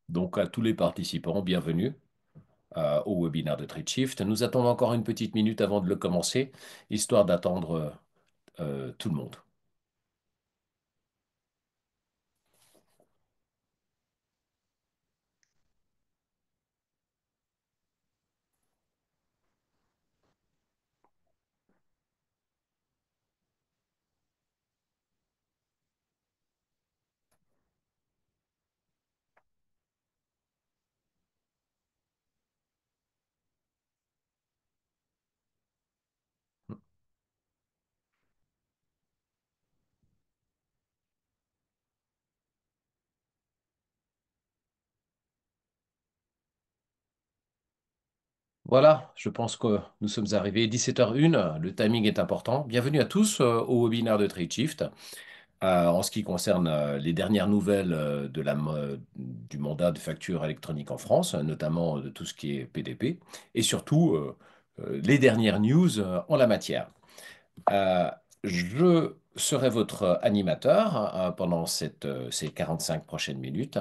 Donc, à tous les participants, bienvenue au webinaire de TradeShift. Nous attendons encore une petite minute avant de le commencer, histoire d'attendre tout le monde. Voilà, je pense que nous sommes arrivés. 17h01, le timing est important. Bienvenue à tous au webinaire de TradeShift. En ce qui concerne les dernières nouvelles du mandat de facture électronique en France, notamment de tout ce qui est PDP, et surtout les dernières news en la matière. Euh, je serai votre animateur pendant ces 45 prochaines minutes.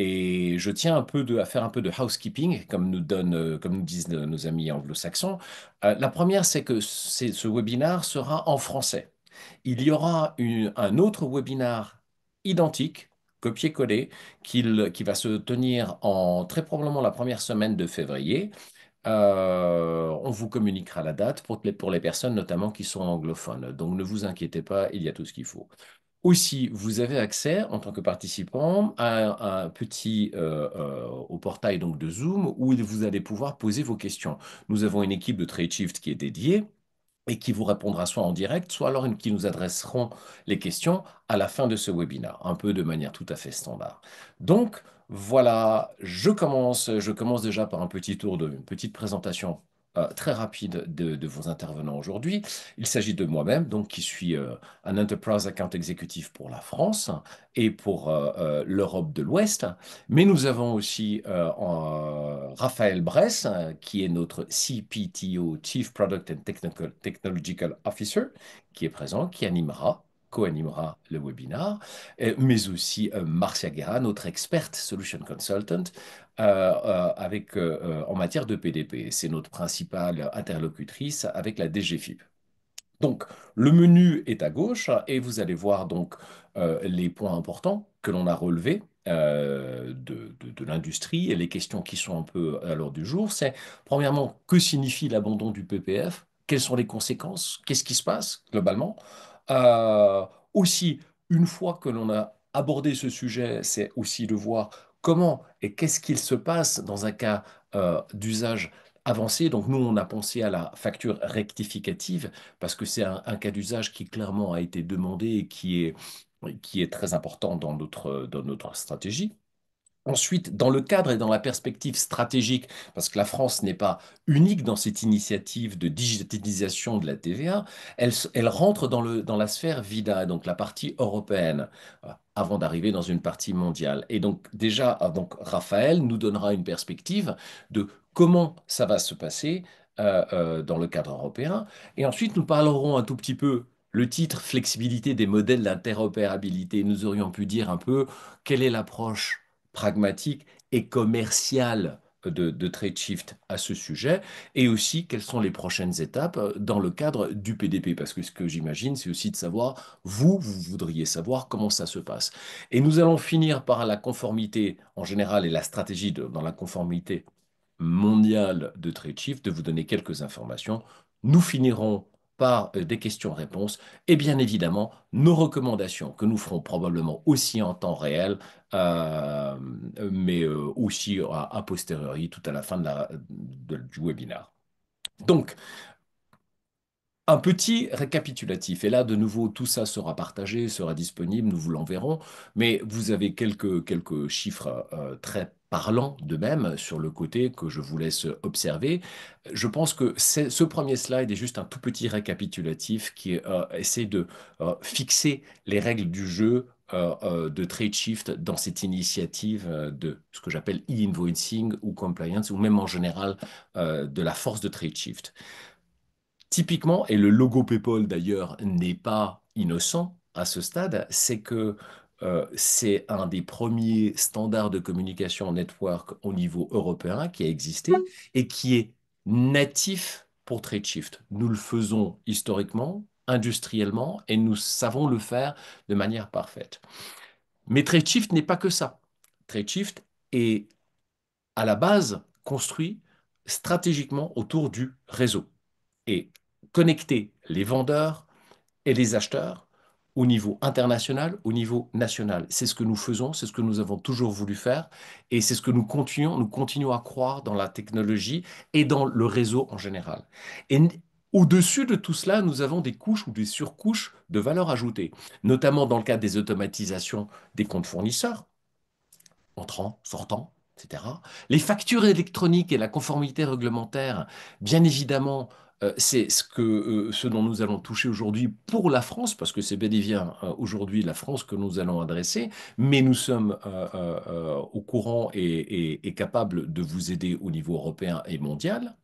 Et je tiens à faire un peu de housekeeping, comme nous disent nos amis anglo-saxons. La première, c'est que ce webinaire sera en français. Il y aura un autre webinaire identique, copié-collé, qui va se tenir très probablement la première semaine de février. On vous communiquera la date pour les personnes notamment qui sont anglophones. Donc ne vous inquiétez pas, il y a tout ce qu'il faut. Aussi, vous avez accès en tant que participant à un au portail donc de Zoom où vous allez pouvoir poser vos questions. Nous avons une équipe de TradeShift qui est dédiée et qui vous répondra soit en direct, soit alors qui nous adresseront les questions à la fin de ce webinaire, un peu de manière tout à fait standard. Donc, voilà, je commence déjà par une petite présentation très rapide de vos intervenants aujourd'hui. Il s'agit de moi-même, donc qui suis un Enterprise Account Executive pour la France et pour l'Europe de l'Ouest. Mais nous avons aussi Raphaël Bress, qui est notre CPTO, Chief Product and Technological Officer, qui est présent, qui co-animera le webinaire, mais aussi Marcia Guerra, notre experte Solution Consultant, en matière de PDP. C'est notre principale interlocutrice avec la DGFIP. Donc, le menu est à gauche et vous allez voir donc les points importants que l'on a relevés de l'industrie et les questions qui sont un peu à l'ordre du jour. C'est, premièrement, que signifie l'abandon du PPF? Quelles sont les conséquences? Qu'est-ce qui se passe globalement? Euh, Aussi, une fois que l'on a abordé ce sujet, c'est aussi de voir comment et qu'est-ce qu'il se passe dans un cas d'usage avancé. Donc, nous, on a pensé à la facture rectificative parce que c'est un cas d'usage qui clairement a été demandé et qui est très important dans notre stratégie. Ensuite, dans le cadre et dans la perspective stratégique, parce que la France n'est pas unique dans cette initiative de digitalisation de la TVA, elle rentre dans la sphère VIDA, donc la partie européenne, avant d'arriver dans une partie mondiale. Et donc déjà, donc Raphaël nous donnera une perspective de comment ça va se passer dans le cadre européen. Et ensuite, nous parlerons un tout petit peu le titre flexibilité des modèles d'interopérabilité. Nous aurions pu dire un peu quelle est l'approche pragmatique et commerciale de TradeShift à ce sujet, et aussi quelles sont les prochaines étapes dans le cadre du PDP, parce que ce que j'imagine, c'est aussi de savoir, vous voudriez savoir comment ça se passe. Et nous allons finir par la conformité en général et la stratégie dans la conformité mondiale de TradeShift, de vous donner quelques informations. Nous finirons par des questions-réponses et bien évidemment nos recommandations que nous ferons probablement aussi en temps réel, euh, mais aussi a posteriori, tout à la fin du webinaire. Donc, un petit récapitulatif. Et là, de nouveau, tout ça sera partagé, sera disponible, nous vous l'enverrons. Mais vous avez quelques chiffres très parlants de même sur le côté que je vous laisse observer. Je pense que ce premier slide est juste un tout petit récapitulatif qui essaie de fixer les règles du jeu de TradeShift dans cette initiative de ce que j'appelle e-invoicing ou compliance, ou même en général de la force de TradeShift. Typiquement, et le logo PayPal d'ailleurs n'est pas innocent à ce stade, c'est que c'est un des premiers standards de communication network au niveau européen qui a existé et qui est natif pour Tradeshift. Nous le faisons historiquement, industriellement, et nous savons le faire de manière parfaite. Mais Tradeshift n'est pas que ça. Tradeshift est à la base construit stratégiquement autour du réseau et connecter les vendeurs et les acheteurs au niveau international, au niveau national. C'est ce que nous faisons, c'est ce que nous avons toujours voulu faire et c'est ce que nous continuons à croire dans la technologie et dans le réseau en général. Et au-dessus de tout cela, nous avons des couches ou des surcouches de valeur ajoutée, notamment dans le cadre des automatisations des comptes fournisseurs entrant, sortant, etc. Les factures électroniques et la conformité réglementaire, bien évidemment, c'est ce dont nous allons toucher aujourd'hui pour la France, parce que c'est bel et bien aujourd'hui la France que nous allons adresser, mais nous sommes au courant et capables de vous aider au niveau européen et mondial.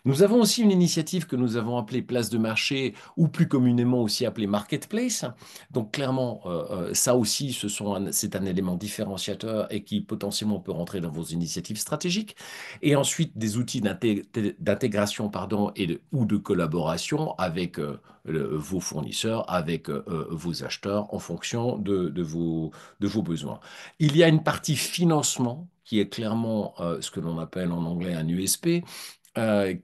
Nous avons aussi une initiative que nous avons appelée place de marché, ou plus communément aussi appelée marketplace. Donc clairement, ça aussi, c'est un élément différenciateur et qui potentiellement peut rentrer dans vos initiatives stratégiques. Et ensuite, des outils d'intégration, pardon, ou de collaboration avec vos fournisseurs, avec vos acheteurs, en fonction de vos besoins. Il y a une partie financement qui est clairement ce que l'on appelle en anglais un USP,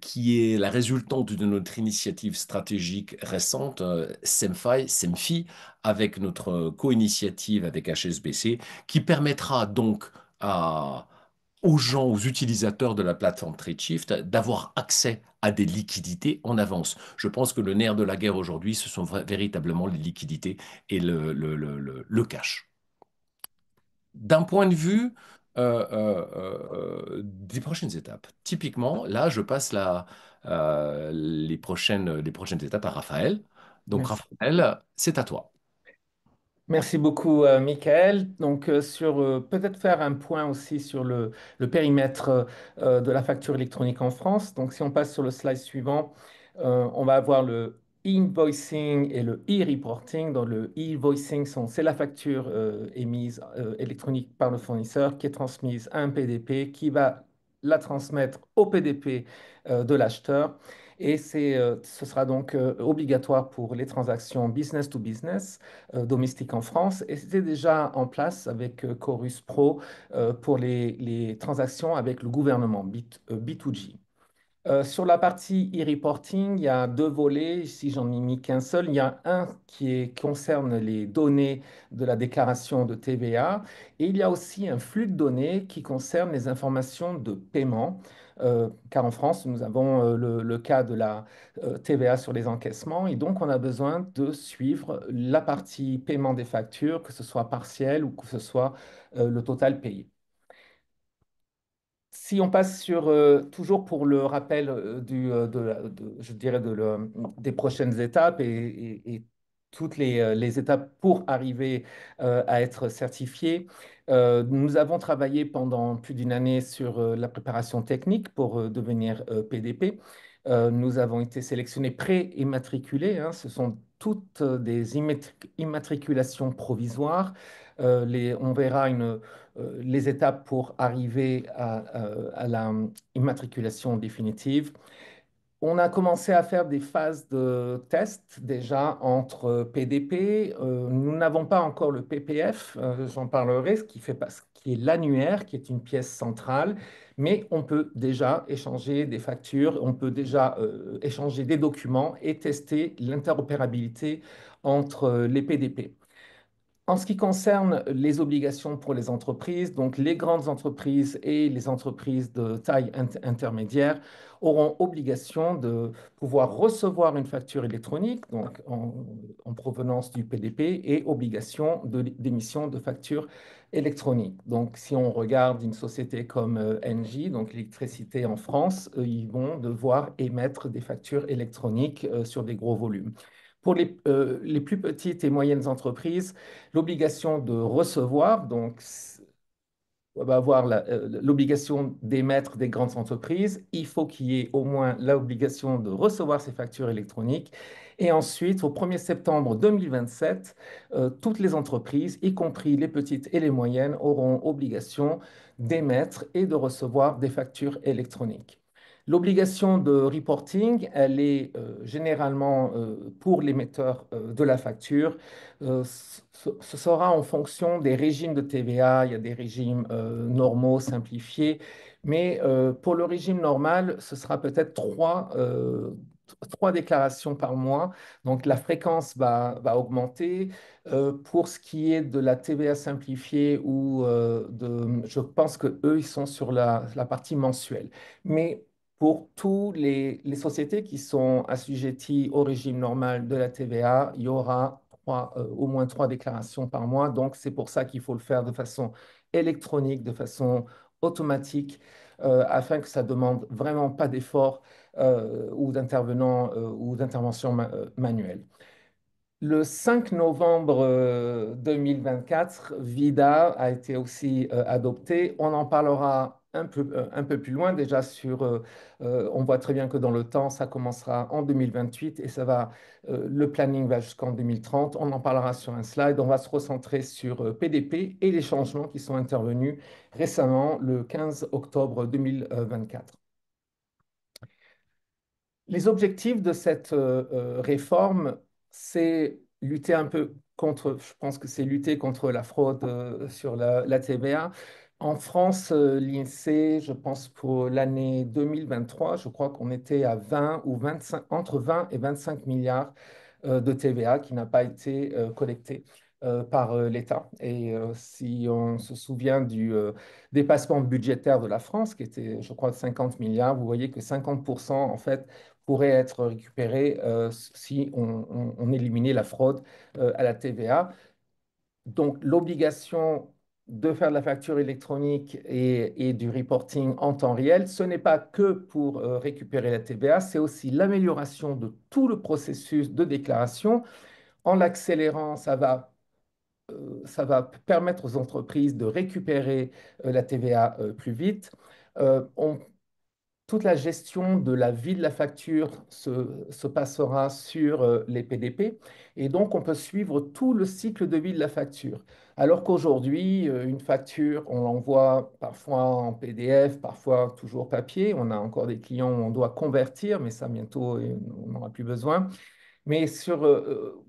qui est la résultante de notre initiative stratégique récente, SEMFI, avec notre co-initiative avec HSBC, qui permettra donc aux gens, aux utilisateurs de la plateforme Tradeshift d'avoir accès à des liquidités en avance. Je pense que le nerf de la guerre aujourd'hui, ce sont véritablement les liquidités et le cash. D'un point de vue des prochaines étapes, typiquement, là, je passe les prochaines étapes à Raphaël. Donc, Merci. Raphaël, c'est à toi. Merci beaucoup, Michael. Donc, peut-être faire un point aussi sur le périmètre de la facture électronique en France. Donc, si on passe sur le slide suivant, on va avoir le invoicing et le e-reporting. Dans le e-invoicing, c'est la facture émise électronique par le fournisseur qui est transmise à un PDP qui va la transmettre au PDP de l'acheteur. Et ce sera donc obligatoire pour les transactions business to business domestique en France et c'était déjà en place avec Chorus Pro pour les transactions avec le gouvernement B2G. Sur la partie e-reporting, il y a deux volets. Ici, j'en ai mis qu'un seul. Il y a un concerne les données de la déclaration de TVA et il y a aussi un flux de données qui concerne les informations de paiement. Car en France, nous avons le cas de la TVA sur les encaissements et donc on a besoin de suivre la partie paiement des factures, que ce soit partiel ou que ce soit le total payé. Si on passe sur, toujours pour le rappel je dirais des prochaines étapes et toutes les étapes pour arriver à être certifié, nous avons travaillé pendant plus d'une année sur la préparation technique pour devenir PDP. Nous avons été sélectionnés pré-immatriculés, hein, ce sont toutes des immatriculations provisoires. On verra les étapes pour arriver à la immatriculation définitive. On a commencé à faire des phases de test déjà entre PDP. Nous n'avons pas encore le PPF, j'en parlerai, ce qui est l'annuaire, qui est une pièce centrale, mais on peut déjà échanger des factures, on peut déjà échanger des documents et tester l'interopérabilité entre les PDP. En ce qui concerne les obligations pour les entreprises, donc les grandes entreprises et les entreprises de taille intermédiaire auront obligation de pouvoir recevoir une facture électronique, donc en provenance du PDP, et obligation d'émission de factures électroniques. Donc, si on regarde une société comme Engie, donc l'électricité en France, ils vont devoir émettre des factures électroniques sur des gros volumes. Pour les plus petites et moyennes entreprises, l'obligation de recevoir, donc va avoir l'obligation d'émettre des grandes entreprises, il faut qu'il y ait au moins l'obligation de recevoir ces factures électroniques. Et ensuite, au 1er septembre 2027, toutes les entreprises, y compris les petites et les moyennes, auront obligation d'émettre et de recevoir des factures électroniques. L'obligation de reporting, elle est généralement pour l'émetteur de la facture. Ce sera en fonction des régimes de TVA. Il y a des régimes normaux, simplifiés, mais pour le régime normal, ce sera peut-être trois déclarations par mois. Donc la fréquence va augmenter. Pour ce qui est de la TVA simplifiée je pense que eux, ils sont sur la partie mensuelle. Mais pour toutes les sociétés qui sont assujetties au régime normal de la TVA, il y aura au moins trois déclarations par mois. Donc, c'est pour ça qu'il faut le faire de façon électronique, de façon automatique, afin que ça ne demande vraiment pas d'effort ou d'intervention manuelle. Le 5 novembre 2024, VIDA a été aussi adopté. On en parlera un peu plus loin. Déjà on voit très bien que dans le temps, ça commencera en 2028 et le planning va jusqu'en 2030. On en parlera sur un slide. On va se recentrer sur PDP et les changements qui sont intervenus récemment, le 15 octobre 2024. Les objectifs de cette réforme, c'est lutter un peu contre, je pense que c'est lutter contre la fraude sur la TVA. En France, l'INSEE, je pense pour l'année 2023, je crois qu'on était à 20 ou 25, entre 20 et 25 milliards de TVA qui n'a pas été collecté par l'État. Et si on se souvient du dépassement budgétaire de la France, qui était, je crois, de 50 milliards, vous voyez que 50% en fait pourrait être récupéré si on éliminait la fraude à la TVA. Donc, l'obligation de faire de la facture électronique et du reporting en temps réel, ce n'est pas que pour récupérer la TVA, c'est aussi l'amélioration de tout le processus de déclaration. En l'accélérant, ça va permettre aux entreprises de récupérer la TVA plus vite. On toute la gestion de la vie de la facture se passera sur les PDP et donc on peut suivre tout le cycle de vie de la facture. Alors qu'aujourd'hui, une facture, on l'envoie parfois en PDF, parfois toujours papier. On a encore des clients où on doit convertir, mais ça bientôt, on n'aura plus besoin. Mais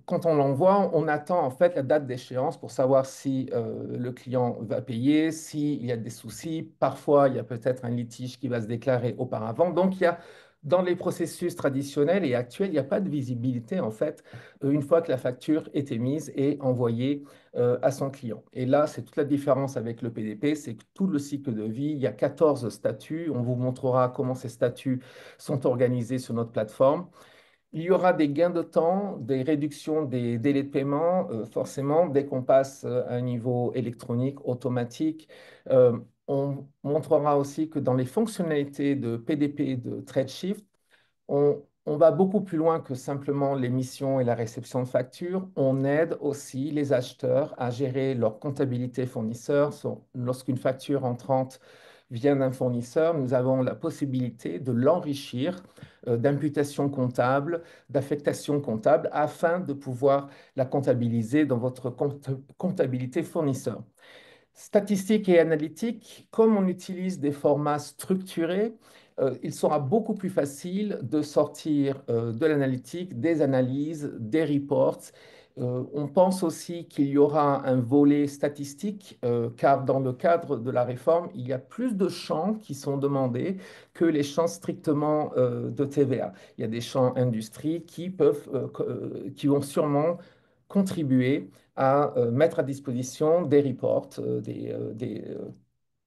quand on l'envoie, on attend en fait la date d'échéance pour savoir si le client va payer, s'il y a des soucis. Parfois, il y a peut-être un litige qui va se déclarer auparavant. Donc, dans les processus traditionnels et actuels, il n'y a pas de visibilité en fait une fois que la facture est émise et envoyée à son client. Et là, c'est toute la différence avec le PDP, c'est que tout le cycle de vie, il y a 14 statuts. On vous montrera comment ces statuts sont organisés sur notre plateforme. Il y aura des gains de temps, des réductions des délais de paiement, forcément, dès qu'on passe à un niveau électronique, automatique. On montrera aussi que dans les fonctionnalités de PDP et de TradeShift, on va beaucoup plus loin que simplement l'émission et la réception de factures. On aide aussi les acheteurs à gérer leur comptabilité fournisseur. Lorsqu'une facture entrante vient d'un fournisseur, nous avons la possibilité de l'enrichir d'imputation comptable, d'affectation comptable, afin de pouvoir la comptabiliser dans votre comptabilité fournisseur. Statistique et analytique, comme on utilise des formats structurés, il sera beaucoup plus facile de sortir de l'analytique, des analyses, des reports. On pense aussi qu'il y aura un volet statistique, car dans le cadre de la réforme, il y a plus de champs qui sont demandés que les champs strictement de TVA. Il y a des champs industrie qui vont sûrement contribuer à mettre à disposition des reports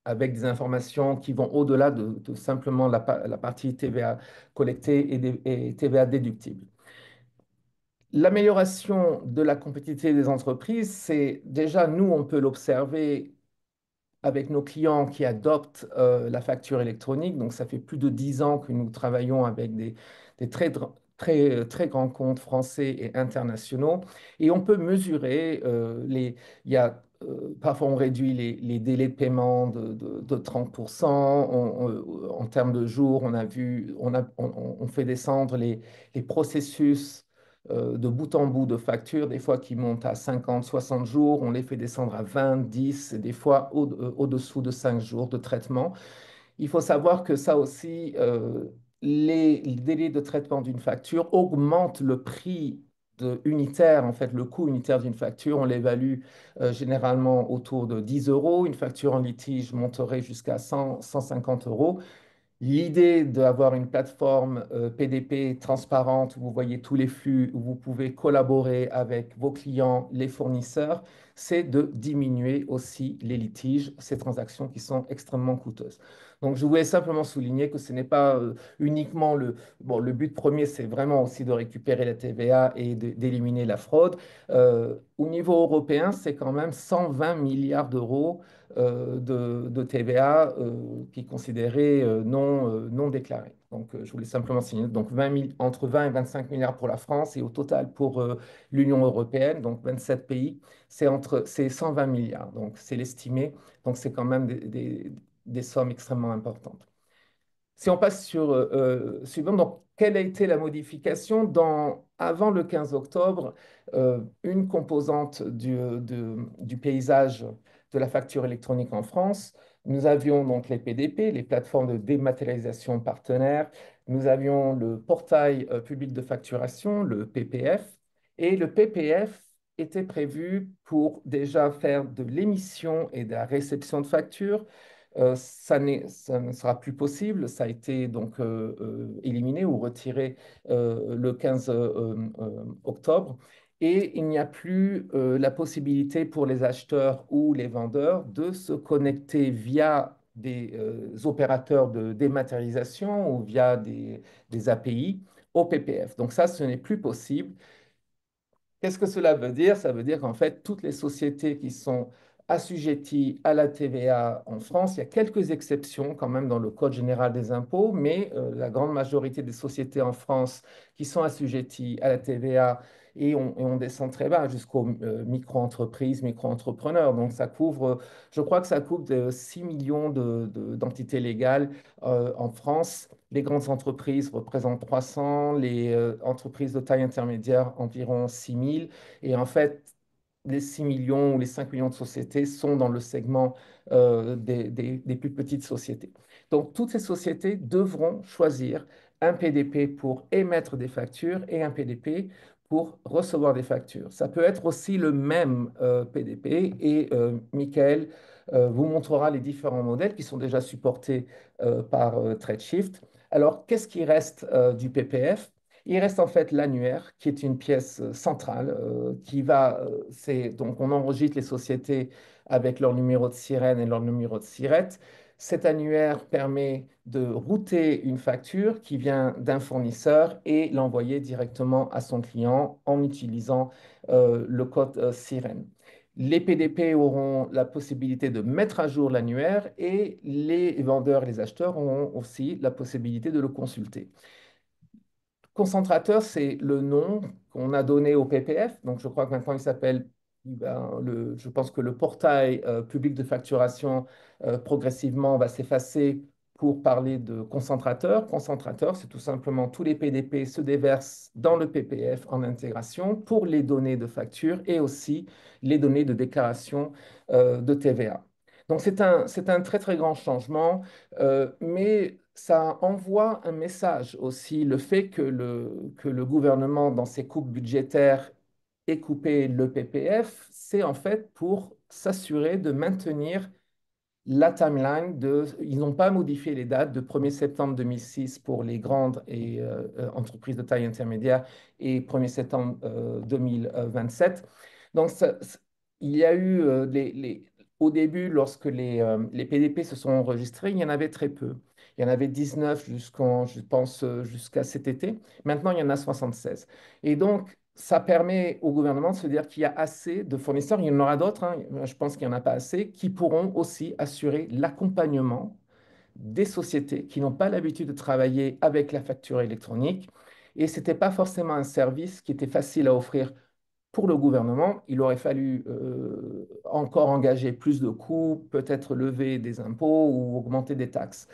avec des informations qui vont au-delà de simplement la partie TVA collectée et TVA déductible. L'amélioration de la compétitivité des entreprises, c'est déjà, nous, on peut l'observer avec nos clients qui adoptent la facture électronique. Donc, ça fait plus de 10 ans que nous travaillons avec des très grands comptes français et internationaux. Et on peut mesurer il y a parfois, on réduit les délais de paiement de 30%. En termes de jours, on a vu, on fait descendre les processus de bout en bout de factures, des fois qui montent à 50, 60 jours. On les fait descendre à 20, 10, et des fois au-dessous de 5 jours de traitement. Il faut savoir que ça aussi, les délais de traitement d'une facture augmentent le prix unitaire, en fait, le coût unitaire d'une facture. On l'évalue généralement autour de 10 euros. Une facture en litige monterait jusqu'à 100, 150 euros. L'idée d'avoir une plateforme PDP transparente où vous voyez tous les flux, où vous pouvez collaborer avec vos clients, les fournisseurs, c'est de diminuer aussi les litiges, ces transactions qui sont extrêmement coûteuses. Donc, je voulais simplement souligner que ce n'est pas uniquement le... Bon, le but premier, c'est vraiment aussi de récupérer la TVA et d'éliminer la fraude. Au niveau européen, c'est quand même 120 milliards d'euros de TVA qui est considéré non déclaré. Donc, je voulais simplement signaler, donc entre 20 et 25 milliards pour la France et au total pour l'Union européenne, donc 27 pays, c'est 120 milliards. Donc, c'est l'estimé. Donc, c'est quand même des sommes extrêmement importantes. Si on passe sur suivant, donc quelle a été la modification avant le 15 octobre, une composante du paysage de la facture électronique en France, nous avions donc les PDP, les plateformes de dématérialisation partenaires, nous avions le portail public de facturation, le PPF, et le PPF était prévu pour déjà faire de l'émission et de la réception de factures. Ça ne sera plus possible. Ça a été donc éliminé ou retiré le 15 octobre. Et il n'y a plus la possibilité pour les acheteurs ou les vendeurs de se connecter via des opérateurs de dématérialisation ou via des API au PPF. Donc ça, ce n'est plus possible. Qu'est-ce que cela veut dire? Ça veut dire qu'en fait, toutes les sociétés qui sont assujetties à la TVA en France, il y a quelques exceptions quand même dans le Code général des impôts, mais la grande majorité des sociétés en France qui sont assujetties à la TVA et on descend très bas jusqu'aux micro-entreprises, micro-entrepreneurs. Donc ça couvre, je crois que ça couvre 6 millions d'entités légales en France. Les grandes entreprises représentent 300, les entreprises de taille intermédiaire environ 6 000. Et en fait, les 6 millions ou les 5 millions de sociétés sont dans le segment des plus petites sociétés. Donc, toutes ces sociétés devront choisir un PDP pour émettre des factures et un PDP pour recevoir des factures. Ça peut être aussi le même PDP et Michael vous montrera les différents modèles qui sont déjà supportés par TradeShift. Alors, qu'est-ce qui reste du PPF? Il reste en fait l'annuaire, qui est une pièce centrale, donc on enregistre les sociétés avec leur numéro de sirène et leur numéro de sirette. Cet annuaire permet de router une facture qui vient d'un fournisseur et l'envoyer directement à son client en utilisant le code sirène. Les PDP auront la possibilité de mettre à jour l'annuaire et les vendeurs et les acheteurs auront aussi la possibilité de le consulter. Concentrateur, c'est le nom qu'on a donné au PPF. Donc, je crois que maintenant, il s'appelle, je pense que le portail public de facturation progressivement va s'effacer pour parler de concentrateur. Concentrateur, c'est tout simplement tous les PDP se déversent dans le PPF en intégration pour les données de facture et aussi les données de déclaration de TVA. Donc, c'est un très, très grand changement, mais ça envoie un message aussi. Le fait que le gouvernement, dans ses coupes budgétaires, ait coupé le PPF, c'est en fait pour s'assurer de maintenir la timeline ils n'ont pas modifié les dates de 1er septembre 2006 pour les grandes entreprises de taille intermédiaire et 1er septembre 2027. Donc, il y a eu au début, lorsque les PDP se sont enregistrés, il y en avait très peu. Il y en avait 19 je pense, jusqu'à cet été. Maintenant, il y en a 76. Et donc, ça permet au gouvernement de se dire qu'il y a assez de fournisseurs, il y en aura d'autres, hein, je pense qu'il n'y en a pas assez, qui pourront aussi assurer l'accompagnement des sociétés qui n'ont pas l'habitude de travailler avec la facture électronique. Et ce n'était pas forcément un service qui était facile à offrir Pour le gouvernement, il aurait fallu encore engager plus de coûts, peut-être lever des impôts ou augmenter des taxes.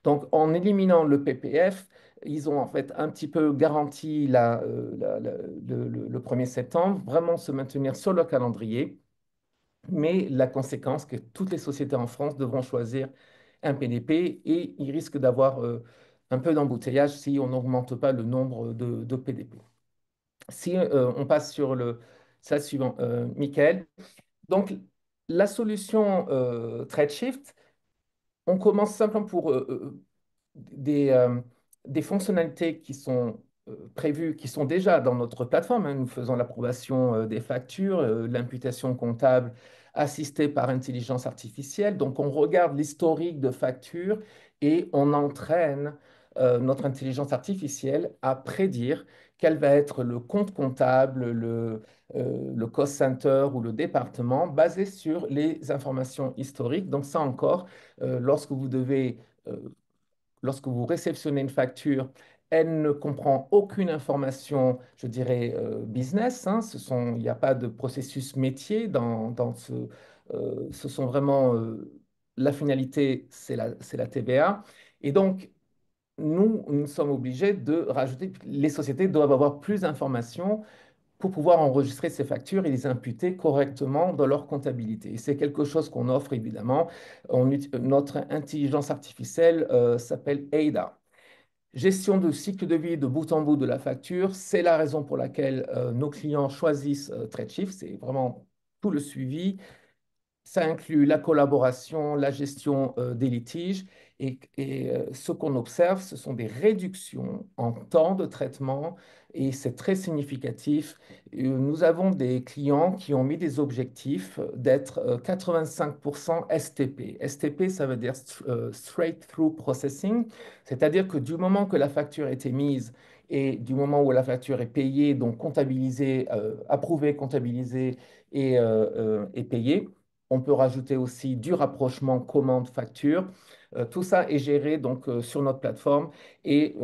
Donc, en éliminant le PPF, ils ont en fait un petit peu garanti le 1er septembre, vraiment se maintenir sur le calendrier, mais la conséquence que toutes les sociétés en France devront choisir un PDP et ils risquent d'avoir un peu d'embouteillage si on n'augmente pas le nombre de PDP. Si on passe sur le slide suivant, Michael. Donc, la solution TradeShift, on commence simplement pour des, euh, des fonctionnalités qui sont prévues, qui sont déjà dans notre plateforme, hein. Nous faisons l'approbation des factures, l'imputation comptable assistée par intelligence artificielle. Donc, on regarde l'historique de factures et on entraîne notre intelligence artificielle à prédire quel va être le compte comptable, le cost center ou le département basé sur les informations historiques. Donc, ça encore, lorsque vous devez lorsque vous réceptionnez une facture, elle ne comprend aucune information, je dirais, business, hein. Il n'y a pas de processus métier dans ce sont vraiment, la finalité, c'est la TVA. Et donc, nous sommes obligés de rajouter, les sociétés doivent avoir plus d'informations pour pouvoir enregistrer ces factures et les imputer correctement dans leur comptabilité. Et c'est quelque chose qu'on offre évidemment. Notre intelligence artificielle s'appelle ADA. Gestion de cycle de vie de bout en bout de la facture, c'est la raison pour laquelle nos clients choisissent TradeShift. C'est vraiment tout le suivi. Ça inclut la collaboration, la gestion des litiges ce qu'on observe, ce sont des réductions en temps de traitement et c'est très significatif. Nous avons des clients qui ont mis des objectifs d'être 85% STP. STP, ça veut dire Straight Through Processing, c'est-à-dire que du moment que la facture est émise et du moment où la facture est payée, donc comptabilisée, approuvée, comptabilisée et payée, on peut rajouter aussi du rapprochement commande-facture. Tout ça est géré donc sur notre plateforme et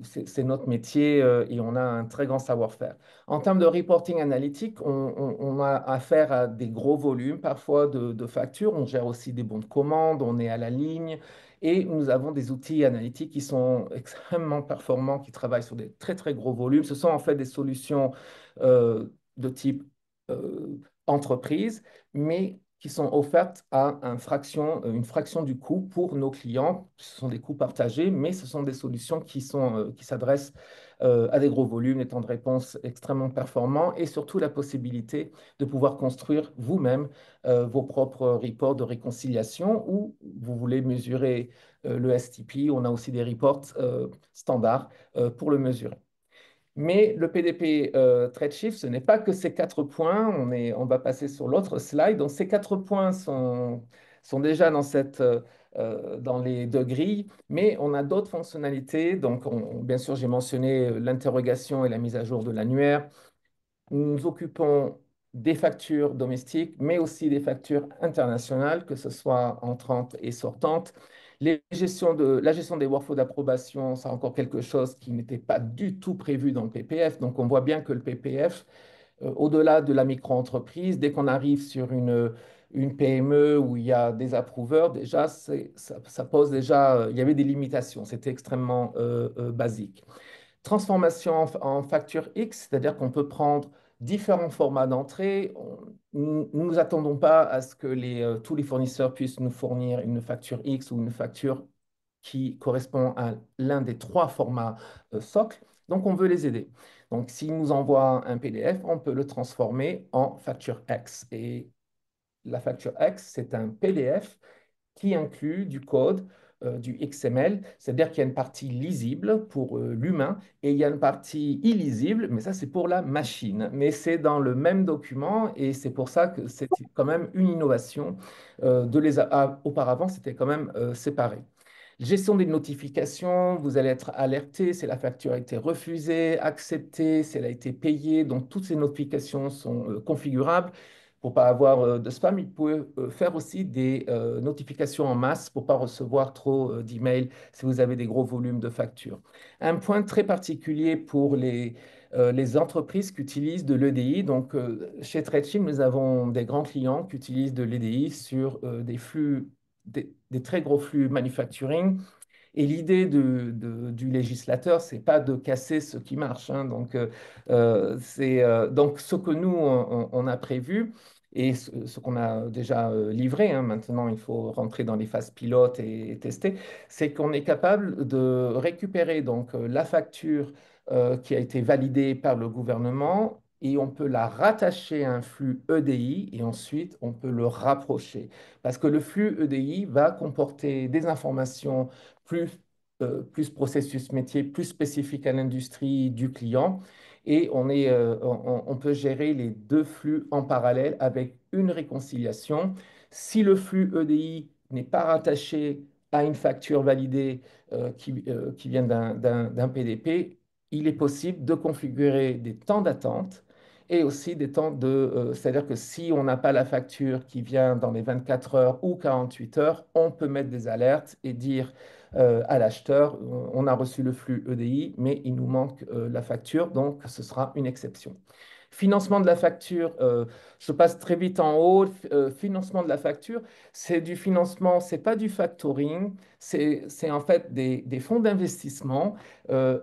c'est notre métier et on a un très grand savoir-faire. En termes de reporting analytique, on a affaire à des gros volumes parfois de factures. On gère aussi des bons de commande, on est à la ligne et nous avons des outils analytiques qui sont extrêmement performants, qui travaillent sur des très très gros volumes. Ce sont en fait des solutions euh, de type entreprise, mais qui sont offertes à une fraction du coût pour nos clients. Ce sont des coûts partagés, mais ce sont des solutions qui s'adressent à des gros volumes, des temps de réponse extrêmement performants et surtout la possibilité de pouvoir construire vous-même vos propres reports de réconciliation ou vous voulez mesurer le STP. On a aussi des reports standards pour le mesurer. Mais le PDP TradeShift, ce n'est pas que ces 4 points. On va passer sur l'autre slide. Donc, ces 4 points sont déjà dans les 2 grilles, mais on a d'autres fonctionnalités. Donc, bien sûr, j'ai mentionné l'interrogation et la mise à jour de l'annuaire. Nous nous occupons des factures domestiques, mais aussi des factures internationales, que ce soit entrantes et sortantes. La gestion des workflows d'approbation, c'est encore quelque chose qui n'était pas du tout prévu dans le PPF. Donc, on voit bien que le PPF, au-delà de la micro-entreprise, dès qu'on arrive sur une PME où il y a des approuveurs, déjà, ça pose déjà, il y avait des limitations. C'était extrêmement basique. Transformation en facture X, c'est-à-dire qu'on peut prendre différents formats d'entrée. Nous ne nous attendons pas à ce que tous les fournisseurs puissent nous fournir une facture X ou une facture qui correspond à l'un des 3 formats socles. Donc, on veut les aider. Donc, s'ils nous envoient un PDF, on peut le transformer en facture X. Et la facture X, c'est un PDF qui inclut du code, du XML, c'est-à-dire qu'il y a une partie lisible pour l'humain et il y a une partie illisible, mais ça c'est pour la machine. Mais c'est dans le même document et c'est pour ça que c'est quand même une innovation auparavant, c'était quand même séparé. Gestion des notifications, vous allez être alerté si la facture a été refusée, acceptée, si elle a été payée. Donc, toutes ces notifications sont configurables pour ne pas avoir de spam. Vous pouvez faire aussi des notifications en masse pour ne pas recevoir trop d'emails si vous avez des gros volumes de factures. Un point très particulier pour les entreprises qui utilisent de l'EDI. Donc, chez Tradeshift, nous avons des grands clients qui utilisent de l'EDI sur des flux, des très gros flux manufacturing. Et l'idée du législateur, c'est pas de casser ce qui marche, hein. Donc, donc, ce que nous, on a prévu et ce qu'on a déjà livré, hein, maintenant, il faut rentrer dans les phases pilotes et tester, c'est qu'on est capable de récupérer donc, la facture qui a été validée par le gouvernement et on peut la rattacher à un flux EDI et ensuite on peut le rapprocher. Parce que le flux EDI va comporter des informations plus processus métier, plus spécifique à l'industrie du client. Et on peut gérer les deux flux en parallèle avec une réconciliation. Si le flux EDI n'est pas rattaché à une facture validée qui vient d'un PDP, il est possible de configurer des temps d'attente et aussi des temps c'est-à-dire que si on n'a pas la facture qui vient dans les 24 heures ou 48 heures, on peut mettre des alertes et dire à l'acheteur, on a reçu le flux EDI, mais il nous manque la facture, donc ce sera une exception. Financement de la facture, je passe très vite en haut. Financement de la facture, c'est du financement, c'est pas du factoring, c'est en fait des fonds d'investissement. Euh,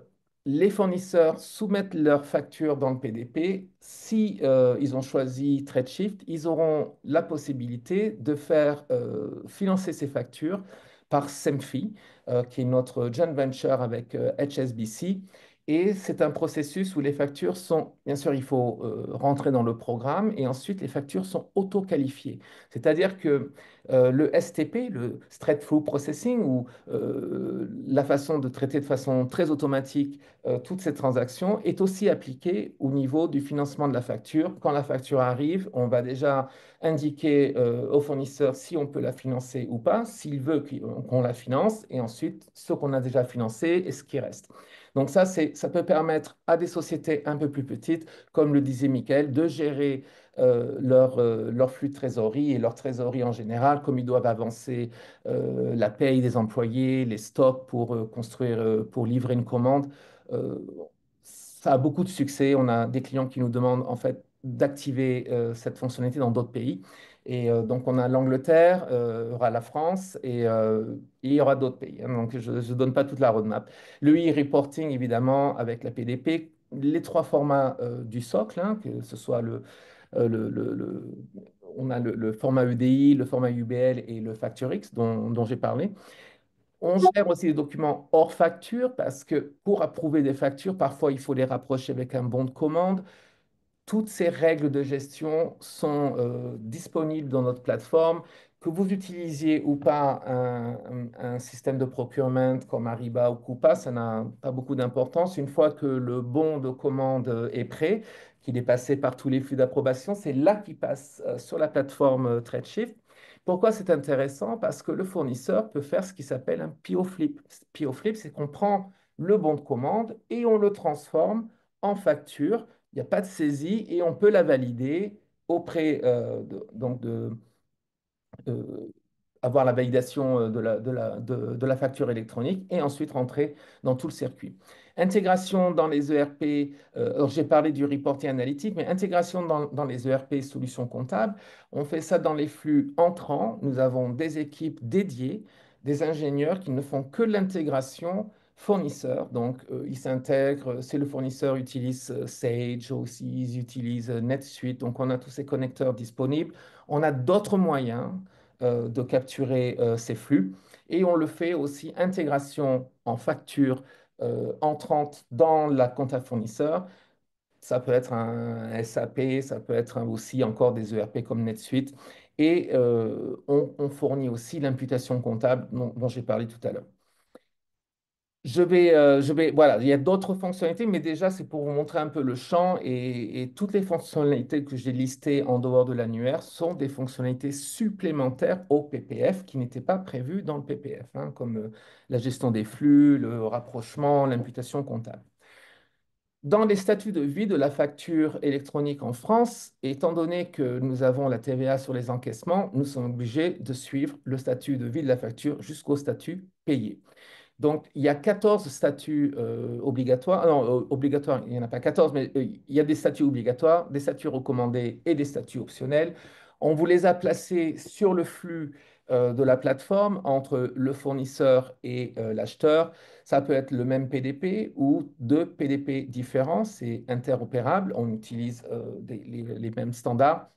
les fournisseurs soumettent leurs factures dans le PDP. Si ils ont choisi TradeShift, ils auront la possibilité de faire financer ces factures par Semfi, qui est notre joint venture avec HSBC. Et c'est un processus où les factures sont, bien sûr, il faut rentrer dans le programme et ensuite les factures sont auto-qualifiées. C'est-à-dire que le STP, le Straight-Through Processing, ou la façon de traiter de façon très automatique toutes ces transactions, est aussi appliqué au niveau du financement de la facture. Quand la facture arrive, on va déjà indiquer au fournisseur si on peut la financer ou pas, s'il veut qu'on la finance, et ensuite ce qu'on a déjà financé et ce qui reste. Donc ça peut permettre à des sociétés un peu plus petites, comme le disait Michael, de gérer leur flux de trésorerie et leur trésorerie en général, comme ils doivent avancer la paye des employés, les stocks pour construire, pour livrer une commande. Euh, Ça a beaucoup de succès. On a des clients qui nous demandent en fait d'activer cette fonctionnalité dans d'autres pays. Et donc, on a l'Angleterre, il y aura la France et il y aura d'autres pays, hein. Donc, je ne donne pas toute la roadmap. Le e-reporting, évidemment, avec la PDP, les trois formats du socle, hein, que ce soit on a le format EDI, le format UBL et le FactureX dont j'ai parlé. On gère aussi les documents hors facture parce que pour approuver des factures, parfois il faut les rapprocher avec un bon de commande. Toutes ces règles de gestion sont disponibles dans notre plateforme. Que vous utilisiez ou pas un système de procurement comme Ariba ou Coupa, ça n'a pas beaucoup d'importance. Une fois que le bon de commande est prêt, qu'il est passé par tous les flux d'approbation, c'est là qu'il passe sur la plateforme TradeShift. Pourquoi c'est intéressant? Parce que le fournisseur peut faire ce qui s'appelle un PO flip. PO flip, c'est qu'on prend le bon de commande et on le transforme en facture. Il n'y a pas de saisie et on peut la valider auprès euh, avoir la validation de la facture électronique et ensuite rentrer dans tout le circuit. Intégration dans les ERP, alors j'ai parlé du reporting analytique, mais intégration dans les ERP solutions comptables, on fait ça dans les flux entrants. Nous avons des équipes dédiées, des ingénieurs qui ne font que l'intégration fournisseur. Donc, ils s'intègrent, si le fournisseur utilise Sage, aussi ils utilisent NetSuite, donc on a tous ces connecteurs disponibles. On a d'autres moyens de capturer ces flux. Et on le fait aussi intégration en facture entrante dans la compta fournisseur. Ça peut être un SAP, ça peut être aussi encore des ERP comme NetSuite. Et on fournit aussi l'imputation comptable dont j'ai parlé tout à l'heure. Voilà, il y a d'autres fonctionnalités, mais déjà, c'est pour vous montrer un peu le champ et toutes les fonctionnalités que j'ai listées en dehors de l'annuaire sont des fonctionnalités supplémentaires au PPF qui n'étaient pas prévues dans le PPF, hein, comme la gestion des flux, le rapprochement, l'imputation comptable. Dans les statuts de vie de la facture électronique en France, étant donné que nous avons la TVA sur les encaissements, nous sommes obligés de suivre le statut de vie de la facture jusqu'au statut payé. Donc, il y a 14 statuts obligatoires. Non, obligatoires, il n'y en a pas 14, mais il y a des statuts obligatoires, des statuts recommandés et des statuts optionnels. On vous les a placés sur le flux de la plateforme entre le fournisseur et l'acheteur. Ça peut être le même PDP ou deux PDP différents. C'est interopérable. On utilise les mêmes standards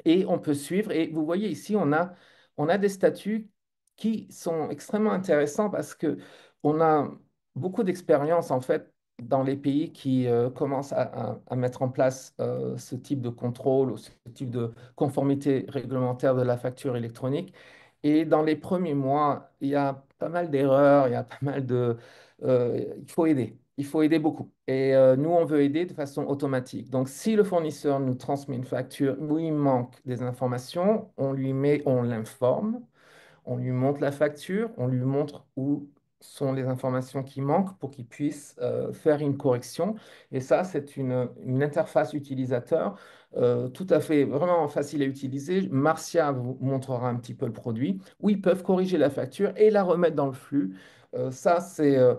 et on peut suivre. Et vous voyez ici, on a des statuts qui sont extrêmement intéressants parce que on a beaucoup d'expérience en fait dans les pays qui commencent à mettre en place ce type de contrôle ou ce type de conformité réglementaire de la facture électronique. Et dans les premiers mois, il y a pas mal d'erreurs, il y a pas mal de... il faut aider. Il faut aider beaucoup. Et nous, on veut aider de façon automatique. Donc, si le fournisseur nous transmet une facture où il manque des informations, on lui met, on l'informe, on lui montre la facture, on lui montre où sont les informations qui manquent pour qu'il puisse faire une correction. Et ça, c'est une interface utilisateur tout à fait vraiment facile à utiliser. Marcia vous montrera un petit peu le produit, où ils peuvent corriger la facture et la remettre dans le flux. Ça, c'est euh,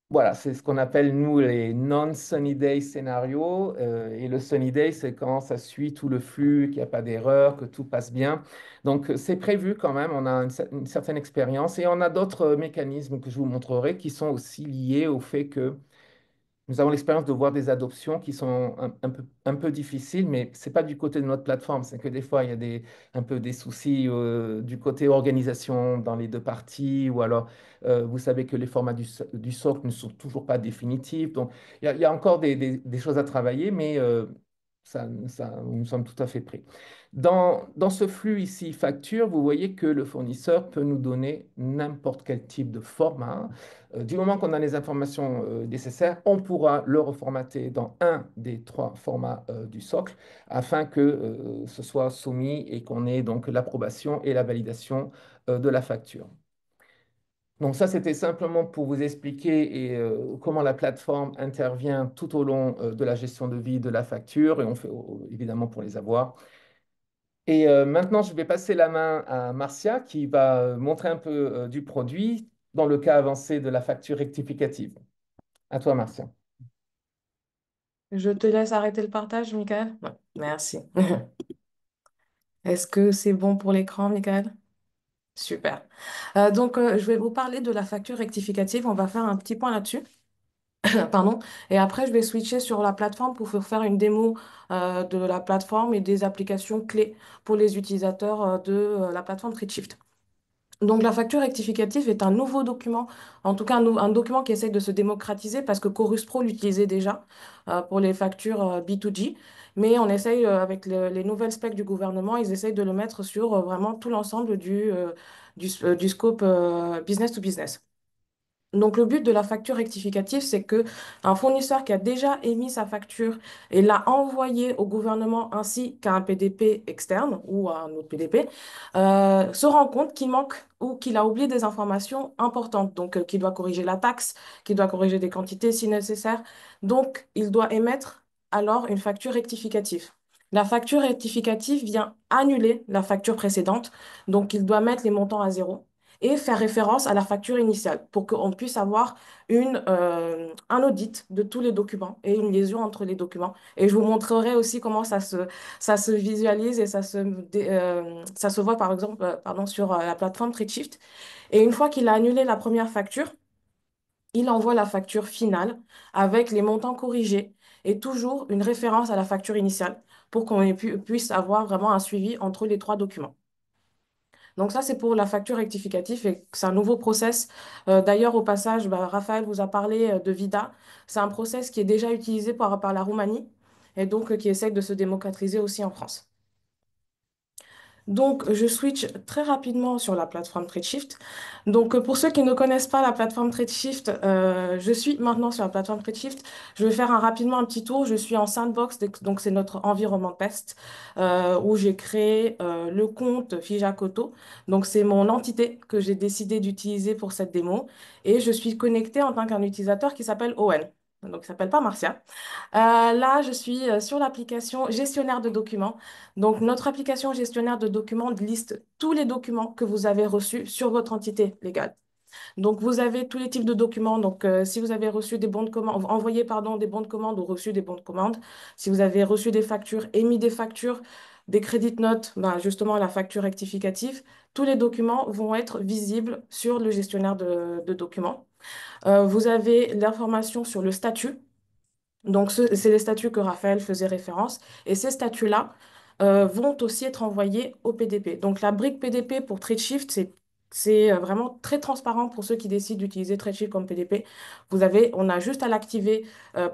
voilà, c'est ce qu'on appelle, nous, les non-sunny day scénarios. Et le sunny day, c'est quand ça suit tout le flux, qu'il n'y a pas d'erreur, que tout passe bien. Donc, c'est prévu quand même. On a une certaine expérience. Et on a d'autres mécanismes que je vous montrerai qui sont aussi liés au fait que nous avons l'expérience de voir des adoptions qui sont un peu difficiles, mais ce n'est pas du côté de notre plateforme. C'est que des fois, il y a un peu des soucis du côté organisation dans les deux parties, ou alors vous savez que les formats du socle ne sont toujours pas définitifs. Donc, il y a encore des choses à travailler, mais nous sommes tout à fait prêts. Dans ce flux ici facture, vous voyez que le fournisseur peut nous donner n'importe quel type de format. Du moment qu'on a les informations nécessaires, on pourra le reformater dans un des trois formats du socle afin que ce soit soumis et qu'on ait donc l'approbation et la validation de la facture. Donc ça, c'était simplement pour vous expliquer comment la plateforme intervient tout au long de la gestion de vie de la facture et on fait évidemment pour les avoir. Et maintenant, je vais passer la main à Marcia qui va montrer un peu du produit dans le cas avancé de la facture rectificative. À toi, Marcia. Je te laisse arrêter le partage, Michael. Ouais, merci. Est-ce que c'est bon pour l'écran, Michael? Super. Je vais vous parler de la facture rectificative. On va faire un petit point là-dessus. Pardon. Et après, je vais switcher sur la plateforme pour vous faire une démo de la plateforme et des applications clés pour les utilisateurs de la plateforme Redshift. Donc, la facture rectificative est un nouveau document, en tout cas un document qui essaye de se démocratiser parce que Chorus Pro l'utilisait déjà pour les factures B2G. Mais on essaye, avec les nouvelles specs du gouvernement, ils essayent de le mettre sur vraiment tout l'ensemble du scope business to business. Donc, le but de la facture rectificative, c'est que un fournisseur qui a déjà émis sa facture et l'a envoyée au gouvernement ainsi qu'à un PDP externe ou à un autre PDP, se rend compte qu'il manque ou qu'il a oublié des informations importantes. Donc, qu'il doit corriger la taxe, qu'il doit corriger des quantités si nécessaire. Donc, il doit émettre alors une facture rectificative. La facture rectificative vient annuler la facture précédente. Donc, il doit mettre les montants à zéro et faire référence à la facture initiale pour qu'on puisse avoir un audit de tous les documents et une liaison entre les documents. Et je vous montrerai aussi comment ça se visualise et ça se voit par exemple pardon, sur la plateforme Redshift. Et une fois qu'il a annulé la première facture, il envoie la facture finale avec les montants corrigés et toujours une référence à la facture initiale pour puisse avoir vraiment un suivi entre les trois documents. Donc ça, c'est pour la facture rectificative et c'est un nouveau process. D'ailleurs, au passage, Raphaël vous a parlé de VIDA. C'est un process qui est déjà utilisé par la Roumanie et donc qui essaye de se démocratiser aussi en France. Donc, je switch très rapidement sur la plateforme Tradeshift. Donc, pour ceux qui ne connaissent pas la plateforme Tradeshift, je suis maintenant sur la plateforme Tradeshift. Je vais faire rapidement un petit tour. Je suis en sandbox, donc c'est notre environnement test, où j'ai créé le compte Fijakoto. Donc, c'est mon entité que j'ai décidé d'utiliser pour cette démo. Et je suis connectée en tant qu'un utilisateur qui s'appelle Owen. Donc, il ne s'appelle pas Marcia. Là, je suis sur l'application gestionnaire de documents. Donc, notre application gestionnaire de documents liste tous les documents que vous avez reçus sur votre entité légale. Donc, vous avez tous les types de documents. Donc, si vous avez reçu des bons de commande, envoyé, pardon, des bons de commande ou reçu des bons de commande, si vous avez reçu des factures, émis des factures, des crédits notes, ben, justement, la facture rectificative, tous les documents vont être visibles sur le gestionnaire de documents. Vous avez l'information sur le statut. Donc, c'est les statuts que Raphaël faisait référence. Et ces statuts-là vont aussi être envoyés au PDP. Donc, la brique PDP pour TradeShift, c'est vraiment très transparent pour ceux qui décident d'utiliser TradeShift comme PDP. On a juste à l'activer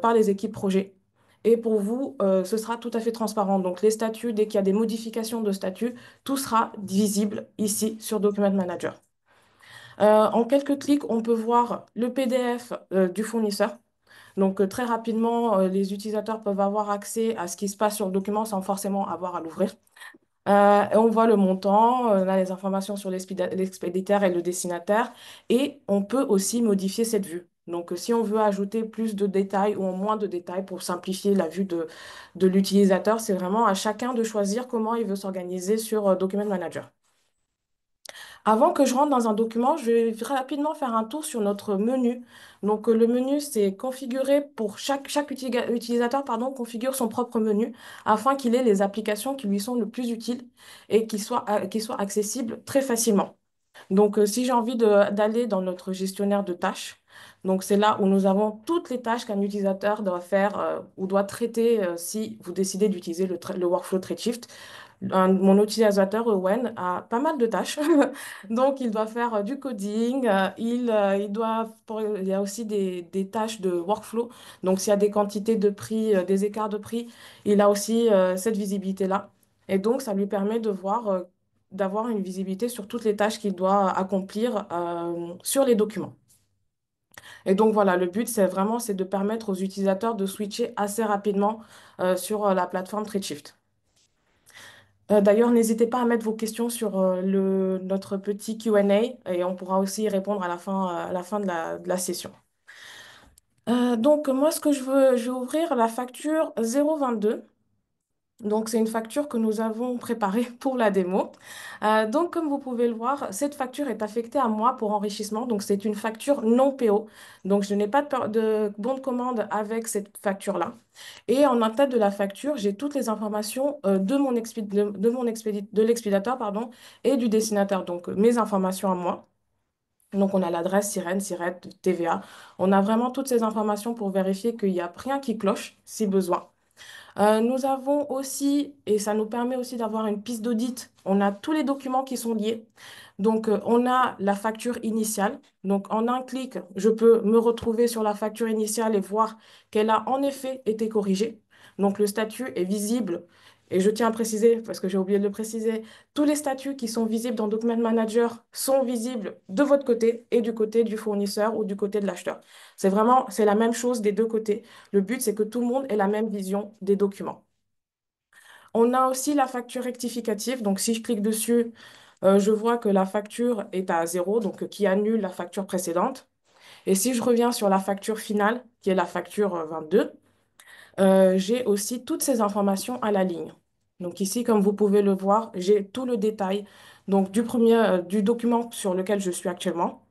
par les équipes projet. Et pour vous, ce sera tout à fait transparent. Donc, les statuts, dès qu'il y a des modifications de statut, tout sera visible ici sur Document Manager. En quelques clics, on peut voir le PDF du fournisseur. Donc, très rapidement, les utilisateurs peuvent avoir accès à ce qui se passe sur le document sans forcément avoir à l'ouvrir. Et on voit le montant, on a les informations sur l'expéditeur et le destinataire, et on peut aussi modifier cette vue. Donc, si on veut ajouter plus de détails ou moins de détails pour simplifier la vue de l'utilisateur, c'est vraiment à chacun de choisir comment il veut s'organiser sur Document Manager. Avant que je rentre dans un document, je vais rapidement faire un tour sur notre menu. Donc, le menu, c'est configuré pour chaque utilisateur, pardon, configure son propre menu afin qu'il ait les applications qui lui sont le plus utiles et qui soient accessibles très facilement. Donc, si j'ai envie d'aller dans notre gestionnaire de tâches, donc c'est là où nous avons toutes les tâches qu'un utilisateur doit faire ou doit traiter si vous décidez d'utiliser le workflow TradeShift. Mon utilisateur Owen a pas mal de tâches. Donc, il doit faire du coding. Il y a aussi des tâches de workflow. Donc, s'il y a des quantités de prix, des écarts de prix, il a aussi cette visibilité-là. Et donc, ça lui permet d'avoir une visibilité sur toutes les tâches qu'il doit accomplir sur les documents. Et donc, voilà, le but, c'est de permettre aux utilisateurs de switcher assez rapidement sur la plateforme TradeShift. D'ailleurs, n'hésitez pas à mettre vos questions sur notre petit Q&A et on pourra aussi y répondre à la fin de la session. Donc, moi, je vais ouvrir la facture 022. Donc, c'est une facture que nous avons préparée pour la démo. Donc, comme vous pouvez le voir, cette facture est affectée à moi pour enrichissement. Donc, c'est une facture non PO. Donc, je n'ai pas de bon de commande avec cette facture-là. Et en tête de la facture, j'ai toutes les informations de l'expéditeur, pardon, et du destinataire. Donc, mes informations à moi. Donc, on a l'adresse sirène, SIRET, TVA. On a vraiment toutes ces informations pour vérifier qu'il n'y a rien qui cloche si besoin. Nous avons aussi, et ça nous permet aussi d'avoir une piste d'audit, on a tous les documents qui sont liés. Donc, on a la facture initiale. Donc, en un clic, je peux me retrouver sur la facture initiale et voir qu'elle a en effet été corrigée. Donc, le statut est visible. Et je tiens à préciser, parce que j'ai oublié de le préciser, tous les statuts qui sont visibles dans Document Manager sont visibles de votre côté et du côté du fournisseur ou du côté de l'acheteur. C'est la même chose des deux côtés. Le but, c'est que tout le monde ait la même vision des documents. On a aussi la facture rectificative. Donc, si je clique dessus, je vois que la facture est à 0, donc qui annule la facture précédente. Et si je reviens sur la facture finale, qui est la facture 22, j'ai aussi toutes ces informations à la ligne. Donc ici, comme vous pouvez le voir, j'ai tout le détail donc du document sur lequel je suis actuellement,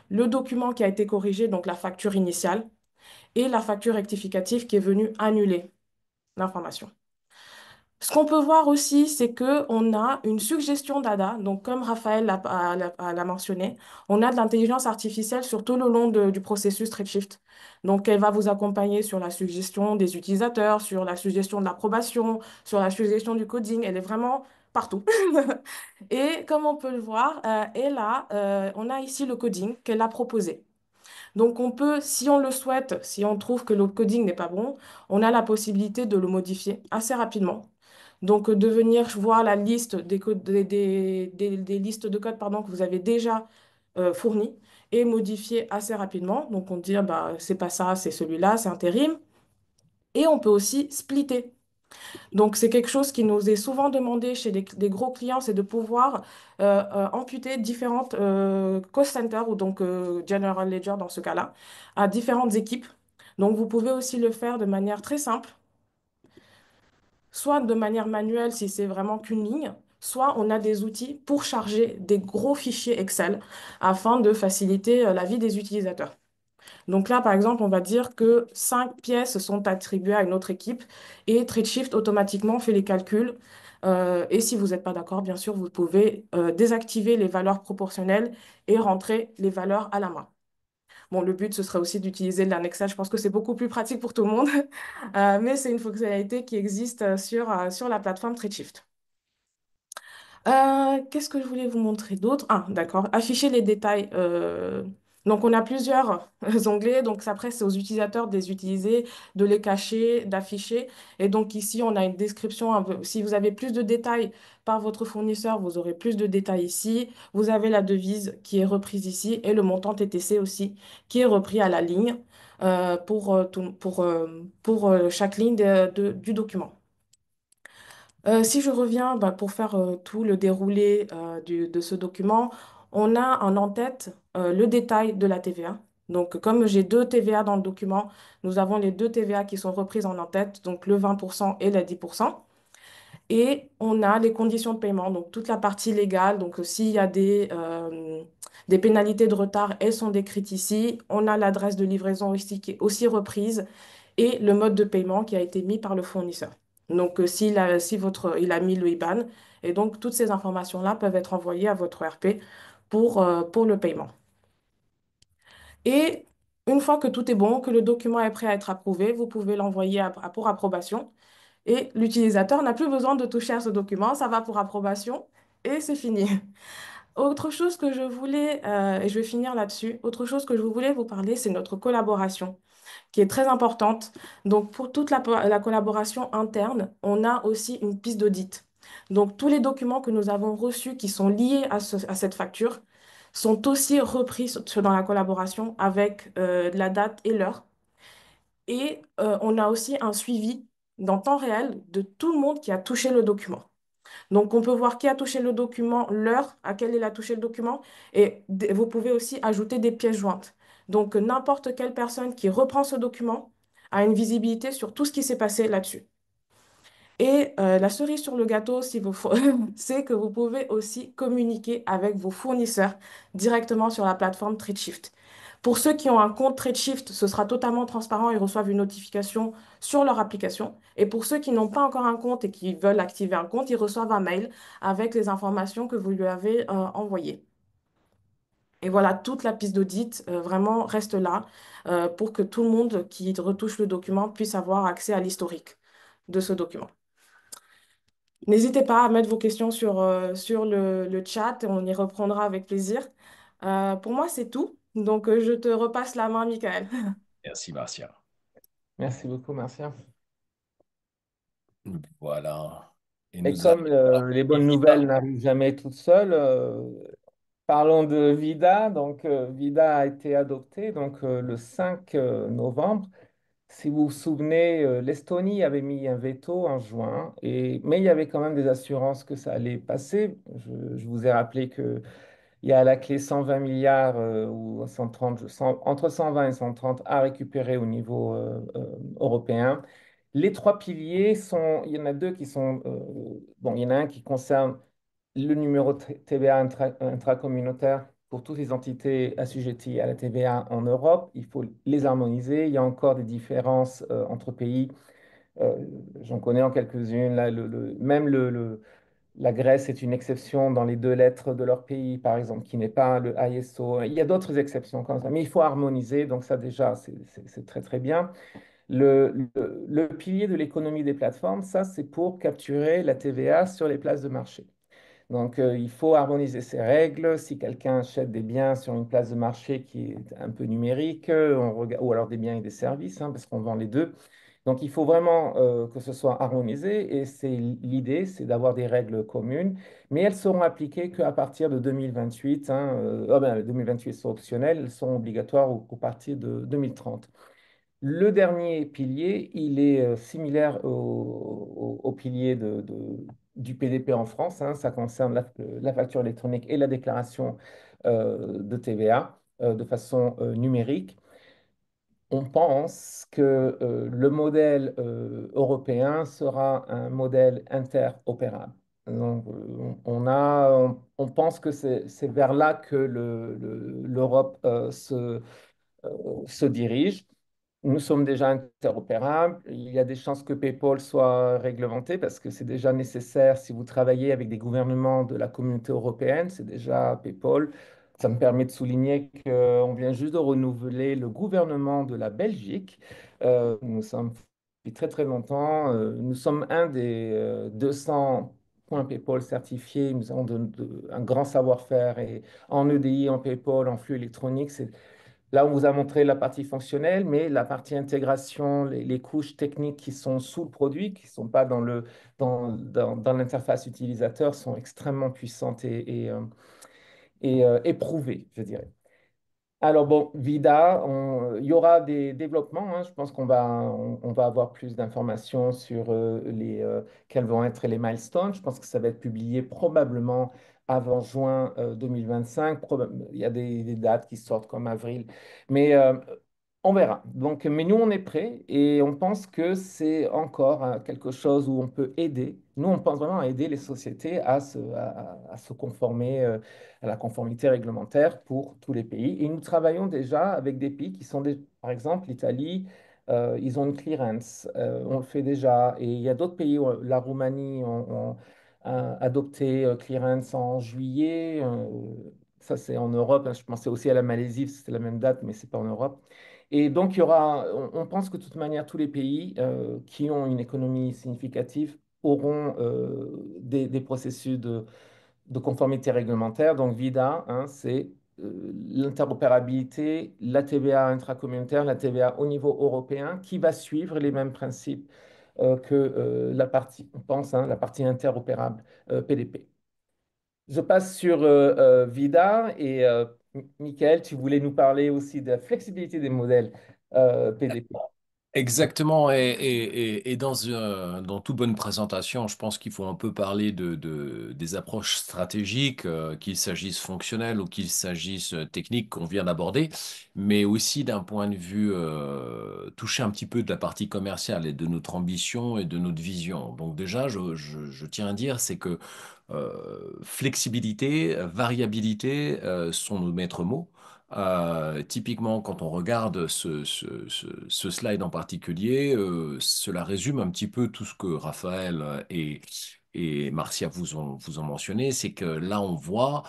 le document qui a été corrigé, donc la facture initiale, et la facture rectificative qui est venue annuler l'information. Ce qu'on peut voir aussi, c'est qu'on a une suggestion d'ADA. Donc, comme Raphaël l'a mentionné, on a de l'intelligence artificielle sur tout le long du processus Redshift. Donc, elle va vous accompagner sur la suggestion des utilisateurs, sur la suggestion de l'approbation, sur la suggestion du coding. Elle est vraiment partout. Et comme on peut le voir, on a ici le coding qu'elle a proposé. Donc, on peut, si on le souhaite, si on trouve que le coding n'est pas bon, on a la possibilité de le modifier assez rapidement. Donc, de venir voir la liste des listes de codes pardon, que vous avez déjà fournies et modifier assez rapidement. Donc, on dit, ah, bah, c'est pas ça, c'est celui-là, c'est intérim. Et on peut aussi splitter. Donc, c'est quelque chose qui nous est souvent demandé chez des gros clients, c'est de pouvoir amputer différentes cost centers ou donc General Ledger dans ce cas-là, à différentes équipes. Donc, vous pouvez aussi le faire de manière très simple soit de manière manuelle si c'est vraiment qu'une ligne, soit on a des outils pour charger des gros fichiers Excel afin de faciliter la vie des utilisateurs. Donc là, par exemple, on va dire que 5 pièces sont attribuées à une autre équipe et Tradeshift automatiquement fait les calculs. Et si vous n'êtes pas d'accord, bien sûr, vous pouvez désactiver les valeurs proportionnelles et rentrer les valeurs à la main. Bon, le but, ce serait aussi d'utiliser l'annexage. Je pense que c'est beaucoup plus pratique pour tout le monde. Mais c'est une fonctionnalité qui existe sur la plateforme Tradeshift. Qu'est-ce que je voulais vous montrer d'autre? Ah, d'accord. Afficher les détails. Donc, on a plusieurs onglets. Donc, après, c'est aux utilisateurs de les utiliser, de les cacher, d'afficher. Et donc, ici, on a une description un peu. Si vous avez plus de détails par votre fournisseur, vous aurez plus de détails ici. Vous avez la devise qui est reprise ici et le montant TTC aussi qui est repris à la ligne pour chaque ligne du document. Si je reviens pour faire tout le déroulé de ce document, on a en tête le détail de la TVA. Donc, comme j'ai deux TVA dans le document, nous avons les deux TVA qui sont reprises en tête, donc le 20% et le 10%. Et on a les conditions de paiement, donc toute la partie légale. Donc, s'il y a des pénalités de retard, elles sont décrites ici. On a l'adresse de livraison aussi qui est aussi reprise et le mode de paiement qui a été mis par le fournisseur. Donc, il a mis le IBAN, et donc toutes ces informations-là peuvent être envoyées à votre ERP pour le paiement. Et une fois que tout est bon, que le document est prêt à être approuvé, vous pouvez l'envoyer pour approbation. Et l'utilisateur n'a plus besoin de toucher à ce document, ça va pour approbation et c'est fini. Autre chose que je voulais, et je vais finir là-dessus, autre chose que je voulais vous parler, c'est notre collaboration qui est très importante. Donc, pour toute la collaboration interne, on a aussi une piste d'audit. Donc, tous les documents que nous avons reçus qui sont liés à cette facture sont aussi repris dans la collaboration avec la date et l'heure. Et on a aussi un suivi dans temps réel de tout le monde qui a touché le document. Donc, on peut voir qui a touché le document, l'heure à laquelle il a touché le document, et vous pouvez aussi ajouter des pièces jointes. Donc, n'importe quelle personne qui reprend ce document a une visibilité sur tout ce qui s'est passé là-dessus. Et la cerise sur le gâteau, c'est que vous pouvez aussi communiquer avec vos fournisseurs directement sur la plateforme Tradeshift. Pour ceux qui ont un compte Tradeshift, ce sera totalement transparent, ils reçoivent une notification sur leur application. Et pour ceux qui n'ont pas encore un compte et qui veulent activer un compte, ils reçoivent un mail avec les informations que vous lui avez envoyées. Et voilà, toute la piste d'audit vraiment reste là pour que tout le monde qui retouche le document puisse avoir accès à l'historique de ce document. N'hésitez pas à mettre vos questions sur le chat et on y reprendra avec plaisir. Pour moi, c'est tout. Donc, je te repasse la main, Michael. Merci, Marcia. Merci beaucoup, Marcia. Voilà. Et Et nous allons comme les bonnes Vida. nouvelles n'arrivent jamais toutes seules, parlons de Vida. Donc, Vida a été adopté donc, le 5 novembre. Si vous vous souvenez, l'Estonie avait mis un veto en juin, mais il y avait quand même des assurances que ça allait passer. Je vous ai rappelé qu'il y a à la clé 120 milliards ou 130, entre 120 et 130 à récupérer au niveau européen. Les trois piliers sont, il y en a deux qui sont, bon, il y en a un qui concerne le numéro de TVA intracommunautaire pour toutes les entités assujetties à la TVA en Europe. Il faut les harmoniser. Il y a encore des différences entre pays. Euh, J'en connais en quelques-unes. Là, même la Grèce est une exception dans les deux lettres de leur pays, par exemple, qui n'est pas le ISO. Il y a d'autres exceptions comme ça, mais il faut harmoniser. Donc ça, déjà, c'est très, très bien. Le pilier de l'économie des plateformes, ça, c'est pour capturer la TVA sur les places de marché. Donc, il faut harmoniser ces règles. Si quelqu'un achète des biens sur une place de marché qui est un peu numérique, ou alors des biens et des services, hein, parce qu'on vend les deux. Donc, il faut vraiment que ce soit harmonisé. Et c'est l'idée, c'est d'avoir des règles communes, mais elles seront appliquées qu'à partir de 2028. Hein, 2028 sont optionnelles, elles seront obligatoires au partir de 2030. Le dernier pilier, il est similaire au pilier du PDP en France, hein. Ça concerne la facture électronique et la déclaration de TVA de façon numérique. On pense que le modèle européen sera un modèle interopérable. Donc, on pense que c'est vers là que l'Europe se dirige. Nous sommes déjà interopérables. Il y a des chances que PayPal soit réglementé parce que c'est déjà nécessaire si vous travaillez avec des gouvernements de la communauté européenne. C'est déjà PayPal. Ça me permet de souligner qu'on vient juste de renouveler le gouvernement de la Belgique. Nous sommes depuis très très longtemps. Nous sommes un des 200 points PayPal certifiés. Nous avons un grand savoir-faire et en EDI, en PayPal, en flux électronique. Là, on vous a montré la partie fonctionnelle, mais la partie intégration, les couches techniques qui sont sous le produit, qui ne sont pas dans l'interface utilisateur, sont extrêmement puissantes et éprouvées, je dirais. Alors bon, Vida, il y aura des développements, hein. Je pense on va avoir plus d'informations sur quels vont être les milestones. Je pense que ça va être publié probablement avant juin 2025. Il y a des dates qui sortent comme avril, mais on verra. Donc, mais nous, on est prêts et on pense que c'est encore quelque chose où on peut aider. Nous, on pense vraiment à aider les sociétés à se conformer à la conformité réglementaire pour tous les pays. Et nous travaillons déjà avec des pays qui sont, par exemple, l'Italie, ils ont une clearance, on le fait déjà. Et il y a d'autres pays, la Roumanie, a adopté clearance en juillet. Ça, c'est en Europe, hein. Je pensais aussi à la Malaisie, c'était la même date, mais c'est pas en Europe. Et donc, on pense que de toute manière, tous les pays qui ont une économie significative auront des processus de conformité réglementaire. Donc, VIDA, hein, c'est l'interopérabilité, la TVA intracommunautaire, la TVA au niveau européen, qui va suivre les mêmes principes que la partie, on pense, hein, la partie interopérable PDP. Je passe sur Vida et Michael, tu voulais nous parler aussi de la flexibilité des modèles PDP. Exactement, et dans toute bonne présentation, je pense qu'il faut un peu parler des approches stratégiques, qu'il s'agisse fonctionnelles ou qu'il s'agisse techniques qu'on vient d'aborder, mais aussi d'un point de vue toucher un petit peu de la partie commerciale et de notre ambition et de notre vision. Donc déjà, je tiens à dire, c'est que flexibilité, variabilité sont nos maîtres mots. Typiquement, quand on regarde ce slide en particulier, cela résume un petit peu tout ce que Raphaël et Marcia vous ont mentionné, c'est que là, on voit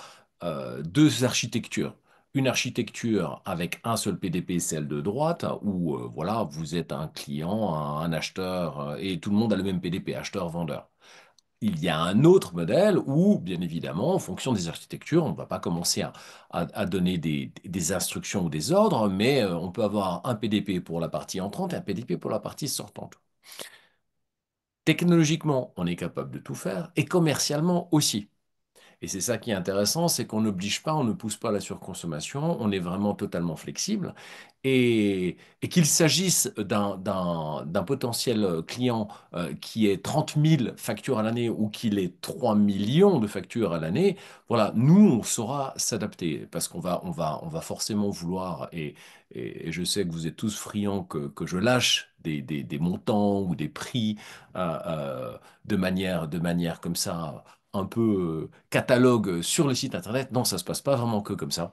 deux architectures. Une architecture avec un seul PDP, celle de droite, où voilà, vous êtes un client, un acheteur, et tout le monde a le même PDP, acheteur-vendeur. Il y a un autre modèle où, bien évidemment, en fonction des architectures, on ne va pas commencer à donner des instructions ou des ordres, mais on peut avoir un PDP pour la partie entrante et un PDP pour la partie sortante. Technologiquement, on est capable de tout faire et commercialement aussi. Et c'est ça qui est intéressant, c'est qu'on n'oblige pas, on ne pousse pas à la surconsommation, on est vraiment totalement flexible. Et qu'il s'agisse d'un potentiel client qui ait 30 000 factures à l'année ou qu'il ait 3 millions de factures à l'année, voilà, nous, on saura s'adapter parce on va forcément vouloir, et je sais que vous êtes tous friands que je lâche des montants ou des prix de manière comme ça un peu catalogue sur le site internet. Non, ça se passe pas vraiment que comme ça.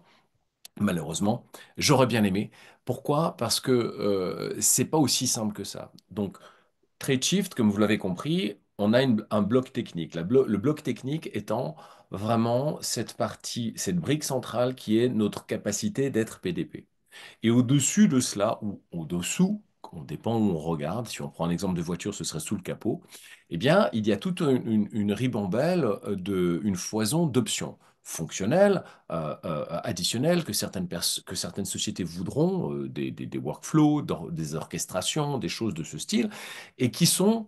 Malheureusement, j'aurais bien aimé. Pourquoi? Parce que c'est pas aussi simple que ça. Donc, TradeShift, comme vous l'avez compris, on a un bloc technique. Le bloc technique étant vraiment cette partie, cette brique centrale qui est notre capacité d'être PDP. Et au-dessus de cela, ou au-dessous, on dépend où on regarde, si on prend un exemple de voiture, ce serait sous le capot, eh bien, il y a toute une ribambelle une foison d'options fonctionnelles, additionnelles, que certaines sociétés voudront, des workflows, des orchestrations, des choses de ce style, et qui sont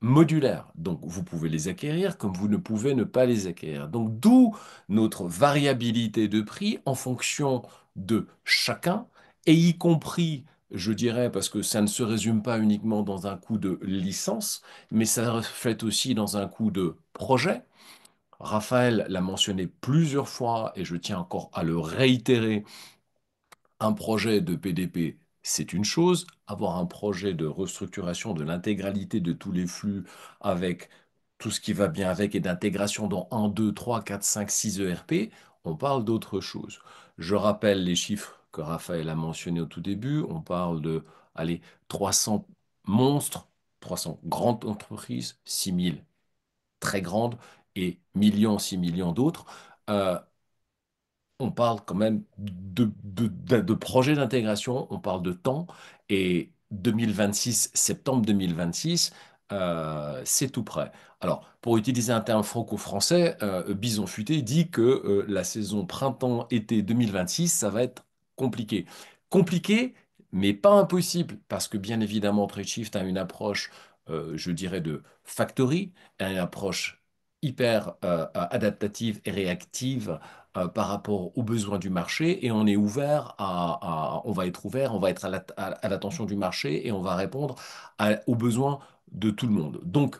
modulaires. Donc, vous pouvez les acquérir comme vous ne pouvez ne pas les acquérir. Donc, d'où notre variabilité de prix en fonction de chacun, et y compris, je dirais, parce que ça ne se résume pas uniquement dans un coût de licence, mais ça reflète aussi dans un coût de projet. Raphaël l'a mentionné plusieurs fois, et je tiens encore à le réitérer, un projet de PDP, c'est une chose. Avoir un projet de restructuration de l'intégralité de tous les flux avec tout ce qui va bien avec et d'intégration dans un, 2, 3, 4, 5, 6 ERP, on parle d'autre chose. Je rappelle les chiffres que Raphaël a mentionnés au tout début. On parle de, allez, 300 monstres, 300 grandes entreprises, 6 000 très grandes et millions, 6 millions d'autres. Euh, on parle quand même de projets d'intégration, on parle de temps, et 2026, septembre 2026, c'est tout prêt. Alors, pour utiliser un terme franco-français, Bison Futé dit que la saison printemps-été 2026, ça va être compliqué. Compliqué, mais pas impossible, parce que bien évidemment, Tradeshift a une approche, je dirais, de factory, a une approche hyper adaptative et réactive par rapport aux besoins du marché et on est ouvert on va être ouvert, on va être à l'attention du marché et on va répondre aux besoins de tout le monde. Donc,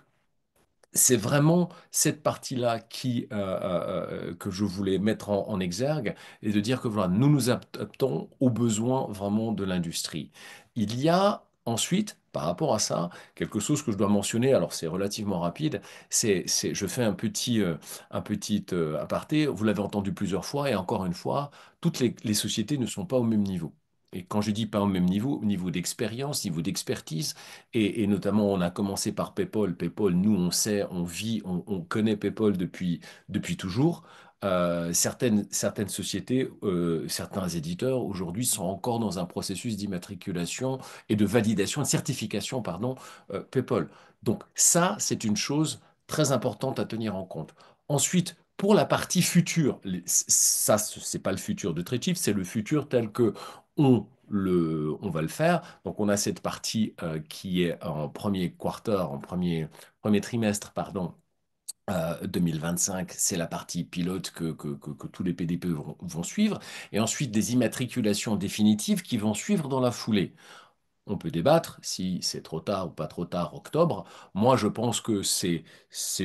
c'est vraiment cette partie-là que je voulais mettre en exergue et de dire que voilà, nous nous adaptons aux besoins vraiment de l'industrie. Il y a ensuite, par rapport à ça, quelque chose que je dois mentionner, alors c'est relativement rapide, je fais un petit aparté, vous l'avez entendu plusieurs fois et encore une fois, toutes les sociétés ne sont pas au même niveau. Et quand je dis pas au même niveau, niveau d'expérience, niveau d'expertise, et notamment, on a commencé par PayPal. PayPal, nous, on sait, on vit, on connaît PayPal depuis toujours. Certaines sociétés, certains éditeurs aujourd'hui sont encore dans un processus d'immatriculation et de validation, de certification, pardon, PayPal. Donc ça, c'est une chose très importante à tenir en compte. Ensuite, pour la partie future, ça, c'est pas le futur de Tradeshift, c'est le futur tel que on va le faire. Donc, on a cette partie qui est en premier quarter, premier trimestre, pardon, 2025. C'est la partie pilote que tous les PDP vont suivre. Et ensuite, des immatriculations définitives qui vont suivre dans la foulée. On peut débattre si c'est trop tard ou pas trop tard, octobre. Moi, je pense que c'est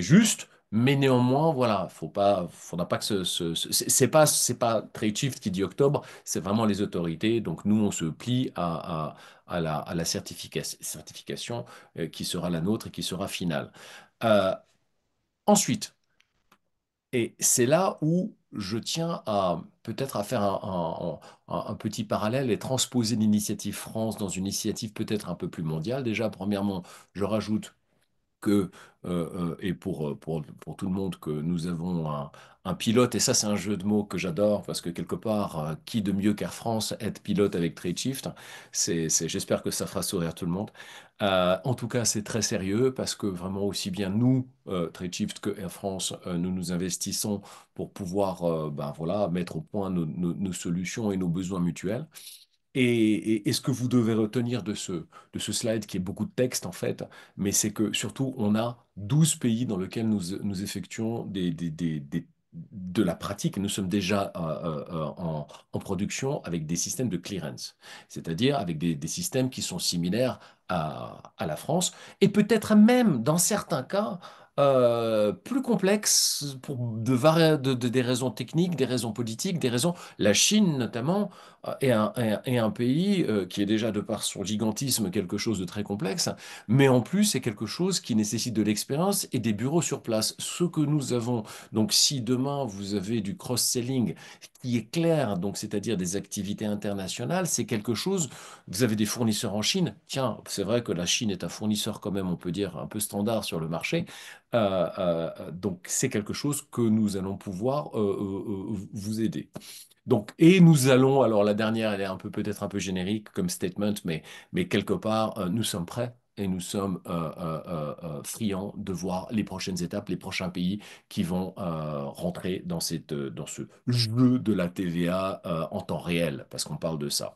juste, mais néanmoins, voilà, faudra pas que c'est pas Tradeshift qui dit octobre, c'est vraiment les autorités. Donc nous, on se plie à la certification qui sera la nôtre et qui sera finale. Euh, ensuite, et c'est là où je tiens à peut-être à faire un petit parallèle et transposer l'initiative France dans une initiative peut-être un peu plus mondiale. Déjà, premièrement, je rajoute que, et pour tout le monde, que nous avons un pilote, et ça c'est un jeu de mots que j'adore, parce que quelque part, qui de mieux qu'Air France être pilote avec Tradeshift, j'espère que ça fera sourire tout le monde. En tout cas, c'est très sérieux, parce que vraiment aussi bien nous, Tradeshift, que Air France, nous nous investissons pour pouvoir ben, voilà, mettre au point nos solutions et nos besoins mutuels. Et ce que vous devez retenir de ce slide, qui est beaucoup de texte en fait, mais c'est que surtout, on a 12 pays dans lesquels nous effectuons de la pratique. Nous sommes déjà en production avec des systèmes de clearance, c'est-à-dire avec des systèmes qui sont similaires à la France, et peut-être même, dans certains cas, plus complexes pour des raisons techniques, des raisons politiques, des raisons... La Chine, notamment, et un pays qui est déjà, de par son gigantisme, quelque chose de très complexe, mais en plus, c'est quelque chose qui nécessite de l'expérience et des bureaux sur place. Ce que nous avons, donc si demain vous avez du cross-selling qui est clair, donc c'est-à-dire des activités internationales, c'est quelque chose, vous avez des fournisseurs en Chine, tiens, c'est vrai que la Chine est un fournisseur quand même, on peut dire, un peu standard sur le marché. Donc c'est quelque chose que nous allons pouvoir vous aider. Donc, et nous allons, alors la dernière, elle est peut-être un peu générique comme statement, mais quelque part, nous sommes prêts et nous sommes friands de voir les prochaines étapes, les prochains pays qui vont rentrer dans ce jeu de la TVA en temps réel, parce qu'on parle de ça.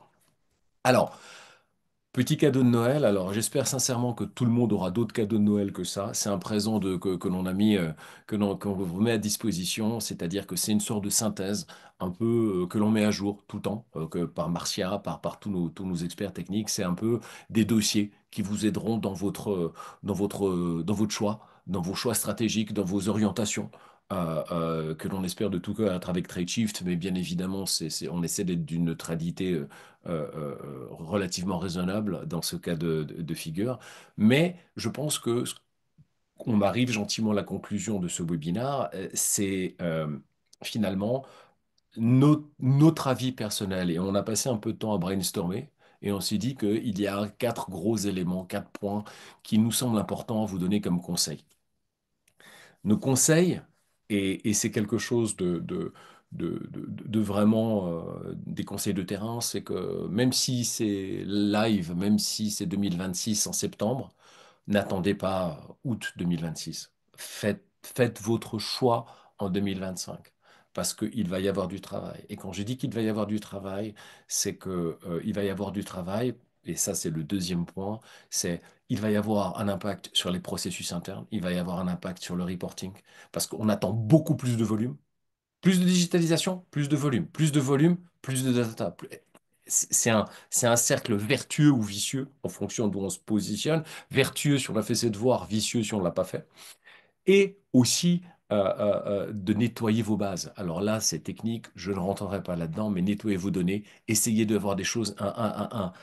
Alors, petit cadeau de Noël, alors j'espère sincèrement que tout le monde aura d'autres cadeaux de Noël que ça. C'est un présent que l'on a mis, qu'on vous met à disposition, c'est-à-dire que c'est une sorte de synthèse un peu que l'on met à jour tout le temps, que par Marcia, par tous nos experts techniques. C'est un peu des dossiers qui vous aideront dans votre choix, dans vos choix stratégiques, dans vos orientations. Que l'on espère de tout cœur être avec Tradeshift, mais bien évidemment, on essaie d'être d'une neutralité relativement raisonnable dans ce cas de figure. Mais je pense que on arrive gentiment à la conclusion de ce webinaire, c'est finalement notre avis personnel. Et on a passé un peu de temps à brainstormer. Et on s'est dit qu'il y a quatre gros éléments, quatre points qui nous semblent importants à vous donner comme conseil. Nos conseils, et c'est quelque chose de vraiment des conseils de terrain, c'est que même si c'est live, même si c'est 2026 en septembre, n'attendez pas août 2026. Faites votre choix en 2025 parce qu'il va y avoir du travail. Et quand je dis qu'il va y avoir du travail, c'est que, il va y avoir du travail, et ça c'est le deuxième point, c'est il va y avoir un impact sur les processus internes, il va y avoir un impact sur le reporting, parce qu'on attend beaucoup plus de volume, plus de digitalisation, plus de volume, plus de data. C'est un cercle vertueux ou vicieux en fonction d'où on se positionne. Vertueux si on a fait ses devoirs, vicieux si on ne l'a pas fait. Et aussi de nettoyer vos bases. Alors là, c'est technique, je ne rentrerai pas là-dedans, mais nettoyez vos données, essayez d'avoir des choses, un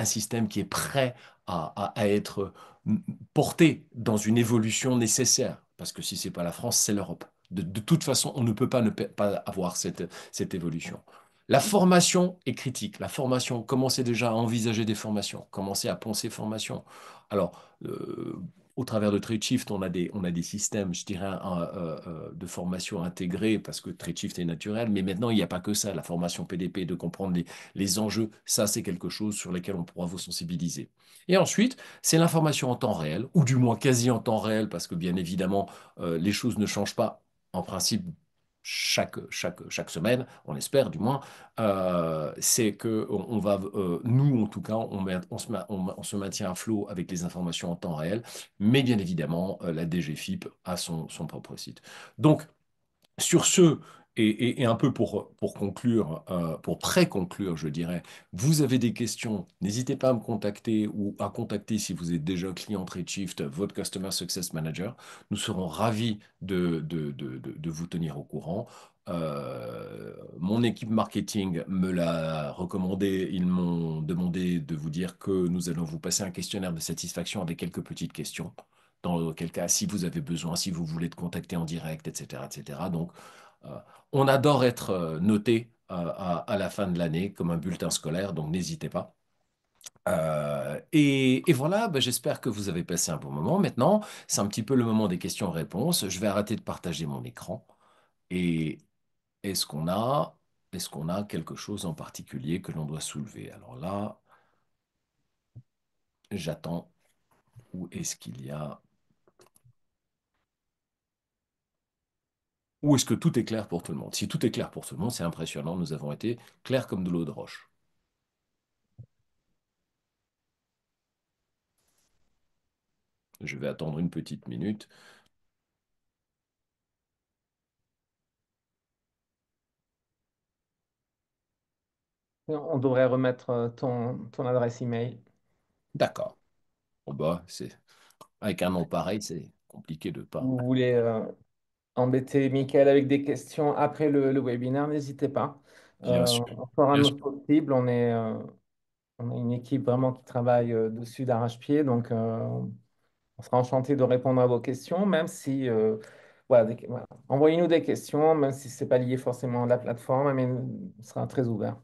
système qui est prêt à être porté dans une évolution nécessaire. Parce que si ce n'est pas la France, c'est l'Europe. De toute façon, on ne peut pas ne pas avoir cette évolution. La formation est critique. La formation, commencez déjà à envisager des formations, commencez à penser formation. Alors, au travers de Tradeshift, on a des systèmes, je dirais, de formation intégrés parce que Tradeshift est naturel, mais maintenant, il n'y a pas que ça. La formation PDP, de comprendre les enjeux, ça, c'est quelque chose sur lequel on pourra vous sensibiliser. Et ensuite, c'est l'information en temps réel, ou du moins quasi en temps réel, parce que bien évidemment, les choses ne changent pas en principe chaque semaine, on espère du moins. C'est que on va, nous en tout cas, on se maintient à flot avec les informations en temps réel, mais bien évidemment, la DGFIP a son propre site. Donc, sur ce, et un peu pour conclure, pour pré-conclure, je dirais, vous avez des questions, n'hésitez pas à me contacter ou à contacter si vous êtes déjà client Tradeshift, votre Customer Success Manager. Nous serons ravis de vous tenir au courant. Mon équipe marketing me l'a recommandé. Ils m'ont demandé de vous dire que nous allons vous passer un questionnaire de satisfaction avec quelques petites questions. Dans quel cas, si vous avez besoin, si vous voulez te contacter en direct, etc., etc. Donc, euh, on adore être noté à la fin de l'année comme un bulletin scolaire, donc n'hésitez pas. Et voilà, ben, j'espère que vous avez passé un bon moment. Maintenant, c'est un petit peu le moment des questions-réponses. Je vais arrêter de partager mon écran. Et est-ce qu'on a, est-ce qu'on a quelque chose en particulier que l'on doit soulever? Alors là, j'attends. Où est-ce qu'il y a... Ou est-ce que tout est clair pour tout le monde? Si tout est clair pour tout le monde, c'est impressionnant. Nous avons été clairs comme de l'eau de roche. Je vais attendre une petite minute. On devrait remettre ton adresse email. D'accord. Bon, bah, avec un nom pareil, c'est compliqué de pas. Vous voulez embêter Michael avec des questions après le webinaire, n'hésitez pas. Bien sûr. On fera Bien notre sûr. possible. On est une équipe vraiment qui travaille dessus d'arrache-pied. Donc, on sera enchanté de répondre à vos questions, même si, voilà, voilà. Envoyez-nous des questions, même si ce n'est pas lié forcément à la plateforme, mais on sera très ouvert.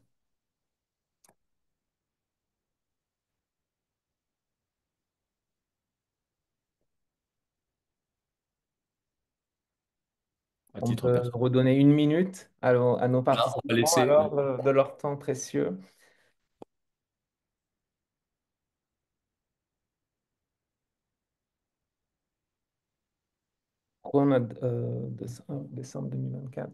À On titre peut personnel. redonner une minute à nos Là, on va participants laisser. alors de leur temps précieux. Pourquoi on a décembre 2024?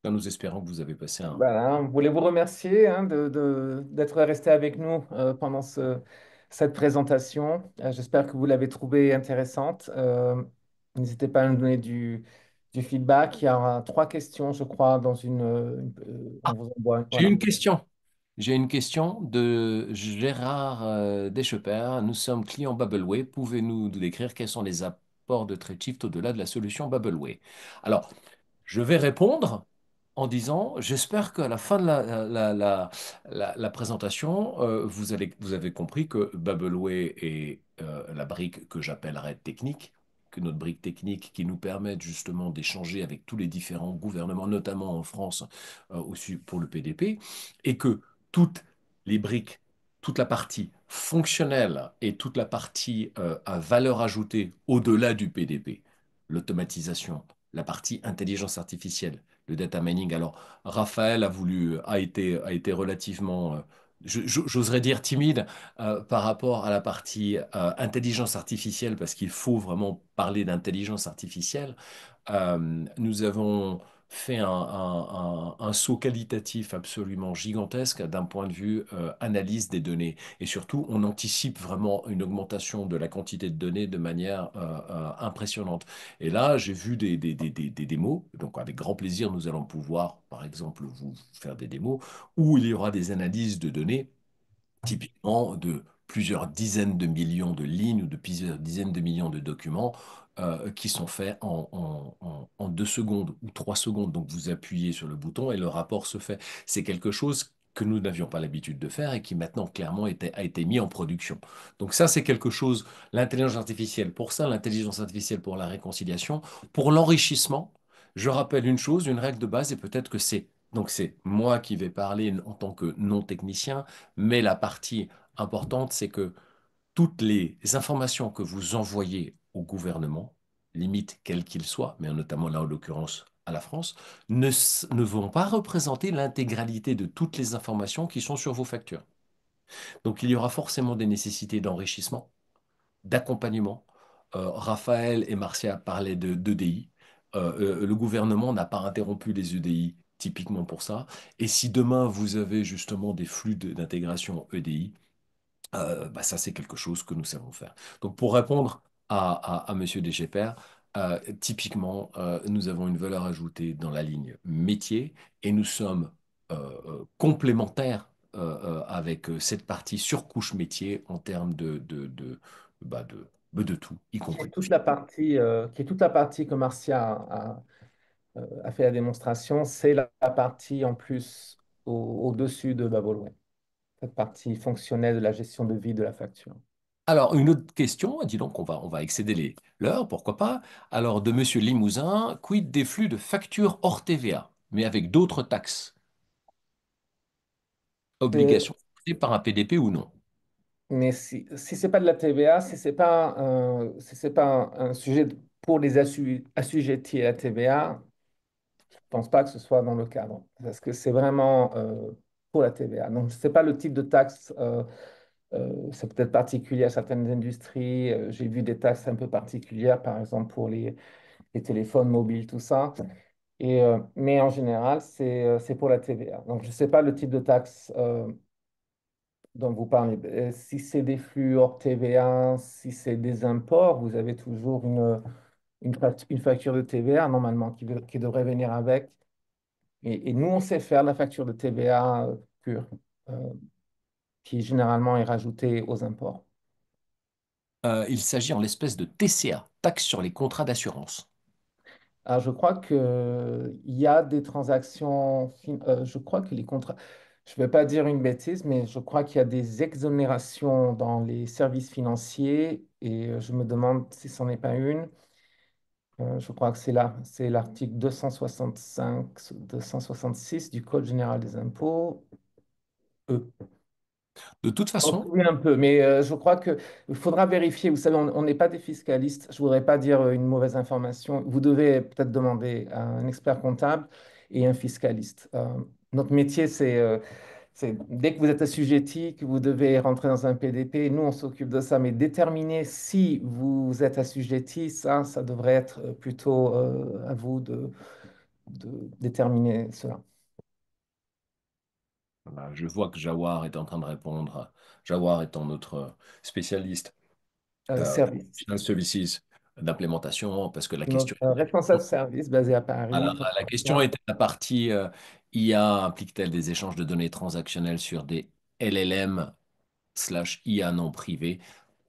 Nous espérons que vous avez passé un. Voilà, on voulait vous remercier hein, d'être resté avec nous pendant cette présentation. J'espère que vous l'avez trouvée intéressante. N'hésitez pas à nous donner du feedback. Il y aura trois questions, je crois, dans on Ah, vous envoie. j'ai Voilà. une question. J'ai une question de Gérard Deschepers. Nous sommes clients Bubbleway. Pouvez-nous nous décrire quels sont les apports de Tradeshift au-delà de la solution Bubbleway? Alors, je vais répondre. en disant, j'espère qu'à la fin de la présentation, vous avez compris que Bubbleway est la brique que j'appellerais technique, que notre brique technique qui nous permet justement d'échanger avec tous les différents gouvernements, notamment en France, aussi pour le PDP, et que toutes les briques, toute la partie fonctionnelle et toute la partie à valeur ajoutée au-delà du PDP, l'automatisation, la partie intelligence artificielle, le data mining. Alors, Raphaël a été relativement, j'oserais dire timide par rapport à la partie intelligence artificielle, parce qu'il faut vraiment parler d'intelligence artificielle. Nous avons fait un saut qualitatif absolument gigantesque d'un point de vue analyse des données. Et surtout, on anticipe vraiment une augmentation de la quantité de données de manière impressionnante. Et là, j'ai vu des démos. Donc, avec grand plaisir, nous allons pouvoir, par exemple, vous faire des démos où il y aura des analyses de données typiquement de plusieurs dizaines de millions de lignes ou de plusieurs dizaines de millions de documents qui sont faits en 2 secondes ou 3 secondes. Donc vous appuyez sur le bouton et le rapport se fait. C'est quelque chose que nous n'avions pas l'habitude de faire et qui maintenant clairement a été mis en production. Donc ça, c'est quelque chose, l'intelligence artificielle pour ça, l'intelligence artificielle pour la réconciliation, pour l'enrichissement. Je rappelle une chose, une règle de base, et peut-être que c'est moi qui vais parler en tant que non technicien, mais la partie importante, c'est que toutes les informations que vous envoyez au gouvernement, limite quel qu'il soit, mais notamment là en l'occurrence à la France, ne vont pas représenter l'intégralité de toutes les informations qui sont sur vos factures. Donc il y aura forcément des nécessités d'enrichissement, d'accompagnement. Raphaël et Marcia parlaient d'EDI. Le gouvernement n'a pas interrompu les EDI typiquement pour ça. Et si demain vous avez justement des flux d'intégration EDI, bah ça, c'est quelque chose que nous savons faire. Donc, pour répondre à Monsieur Deschepers, typiquement, nous avons une valeur ajoutée dans la ligne métier et nous sommes complémentaires avec cette partie surcouche métier en termes bah, de tout, y Qui est compris. toute la partie, qui est toute la partie que Marcia a fait la démonstration, c'est la partie en plus au-dessus de Babelway, cette partie fonctionnelle de la gestion de vie de la facture. Alors, une autre question, dis donc, on va excéder l'heure, pourquoi pas. Alors, de Monsieur Limousin, quid des flux de factures hors TVA, mais avec d'autres taxes? Euh, Obligation fixée par un PDP ou non? mais si ce n'est pas de la TVA, si c'est pas un sujet pour les assujettis à la TVA, je ne pense pas que ce soit dans le cadre, parce que c'est vraiment pour la TVA. Donc, ce n'est pas le type de taxe, c'est peut-être particulier à certaines industries. J'ai vu des taxes un peu particulières, par exemple pour les téléphones mobiles, tout ça. Mais en général, c'est pour la TVA. Donc, je ne sais pas le type de taxe dont vous parlez. Si c'est des flux hors TVA, si c'est des imports, vous avez toujours une facture de TVA normalement qui devrait venir avec. Et nous, on sait faire la facture de TVA pure, euh, qui généralement est rajoutée aux imports. Il s'agit en l'espèce de TCA, taxe sur les contrats d'assurance. Alors, je crois qu'il y a des transactions, je crois que les contrats, je ne vais pas dire une bêtise, mais je crois qu'il y a des exonérations dans les services financiers et je me demande si ce n'en est pas une. Je crois que c'est là, c'est l'article 265, 266 du Code général des impôts. E. De toute façon, Oui, un peu, mais je crois qu'il faudra vérifier. Vous savez, on n'est pas des fiscalistes. Je ne voudrais pas dire une mauvaise information. Vous devez peut-être demander à un expert comptable et un fiscaliste. Notre métier, c'est dès que vous êtes assujetti, que vous devez rentrer dans un PDP, nous, on s'occupe de ça. Mais déterminer si vous êtes assujetti, ça devrait être plutôt à vous de déterminer cela. je vois que Jawar est en train de répondre. Jawar étant notre spécialiste Service. Financial Services d'implémentation, parce que la Notre question, responsable service basé à Paris. la question était la partie IA implique-t-elle des échanges de données transactionnelles sur des LLM slash IA non privés?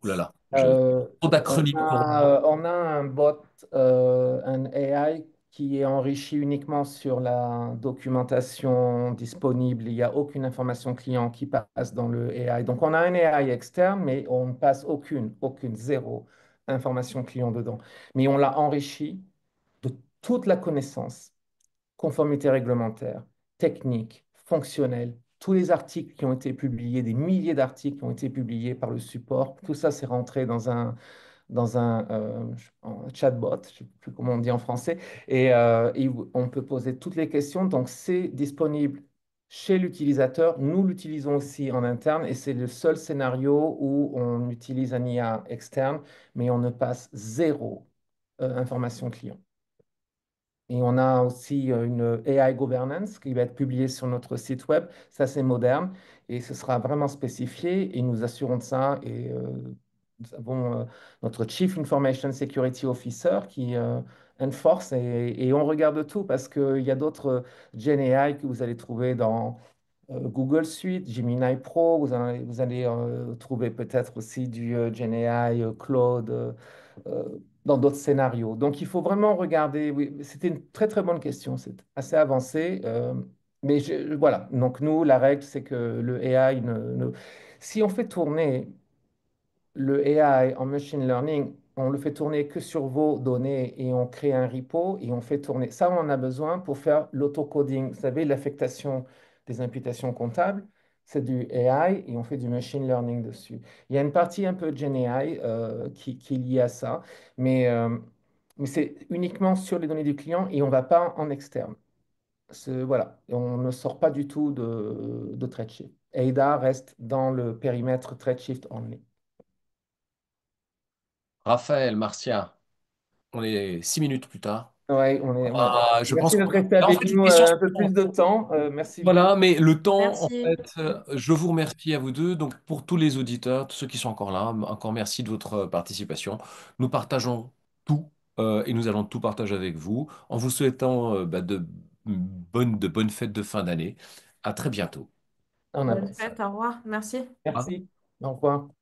Ouh là là, Euh, trop on d'acronymes pour moi. on a un bot, un AI. qui est enrichi uniquement sur la documentation disponible. Il n'y a aucune information client qui passe dans le AI. Donc, on a un AI externe, mais on ne passe zéro information client dedans. Mais on l'a enrichi de toute la connaissance, conformité réglementaire, technique, fonctionnelle, tous les articles qui ont été publiés, des milliers d'articles qui ont été publiés par le support, tout ça, c'est rentré dans un chatbot, je ne sais plus comment on dit en français, et on peut poser toutes les questions. Donc, c'est disponible chez l'utilisateur. Nous l'utilisons aussi en interne et c'est le seul scénario où on utilise un IA externe, mais on ne passe zéro information client. Et on a aussi une AI governance qui va être publiée sur notre site web. Ça, c'est moderne et ce sera vraiment spécifié et nous assurons de ça. Et nous avons notre Chief Information Security Officer qui enforce et on regarde tout parce qu'il y a d'autres Gen AI que vous allez trouver dans Google Suite, Gemini Pro. Vous allez trouver peut-être aussi du Gen AI Claude. Dans d'autres scénarios. Donc, il faut vraiment regarder. Oui, c'était une très, très bonne question. C'est assez avancé. Mais voilà. Donc, nous, la règle, c'est que le AI si on fait tourner le AI en machine learning, on le fait tourner que sur vos données et on crée un repo et on fait tourner. Ça, on en a besoin pour faire l'autocoding. Vous savez, l'affectation des imputations comptables, c'est du AI et on fait du machine learning dessus. Il y a une partie un peu Gen AI qui est liée à ça, mais, euh, mais c'est uniquement sur les données du client et on ne va pas en externe. Voilà, on ne sort pas du tout de ThreadShift. AIDA reste dans le périmètre ThreadShift only. Raphaël, Marcia, on est 6 minutes plus tard. Ouais, Je pense merci qu'on... d'être resté Là, en avec fait, les nous questions un peu sont... plus de temps. Merci beaucoup. Voilà, mais le temps, en Merci. fait, je vous remercie à vous deux. Donc, pour tous les auditeurs, tous ceux qui sont encore là, encore merci de votre participation. Nous partageons tout et nous allons tout partager avec vous en vous souhaitant de bonnes fêtes de fin d'année. À très bientôt. On Bonne avance. fête, au revoir. Merci. Au revoir. Merci. Au revoir.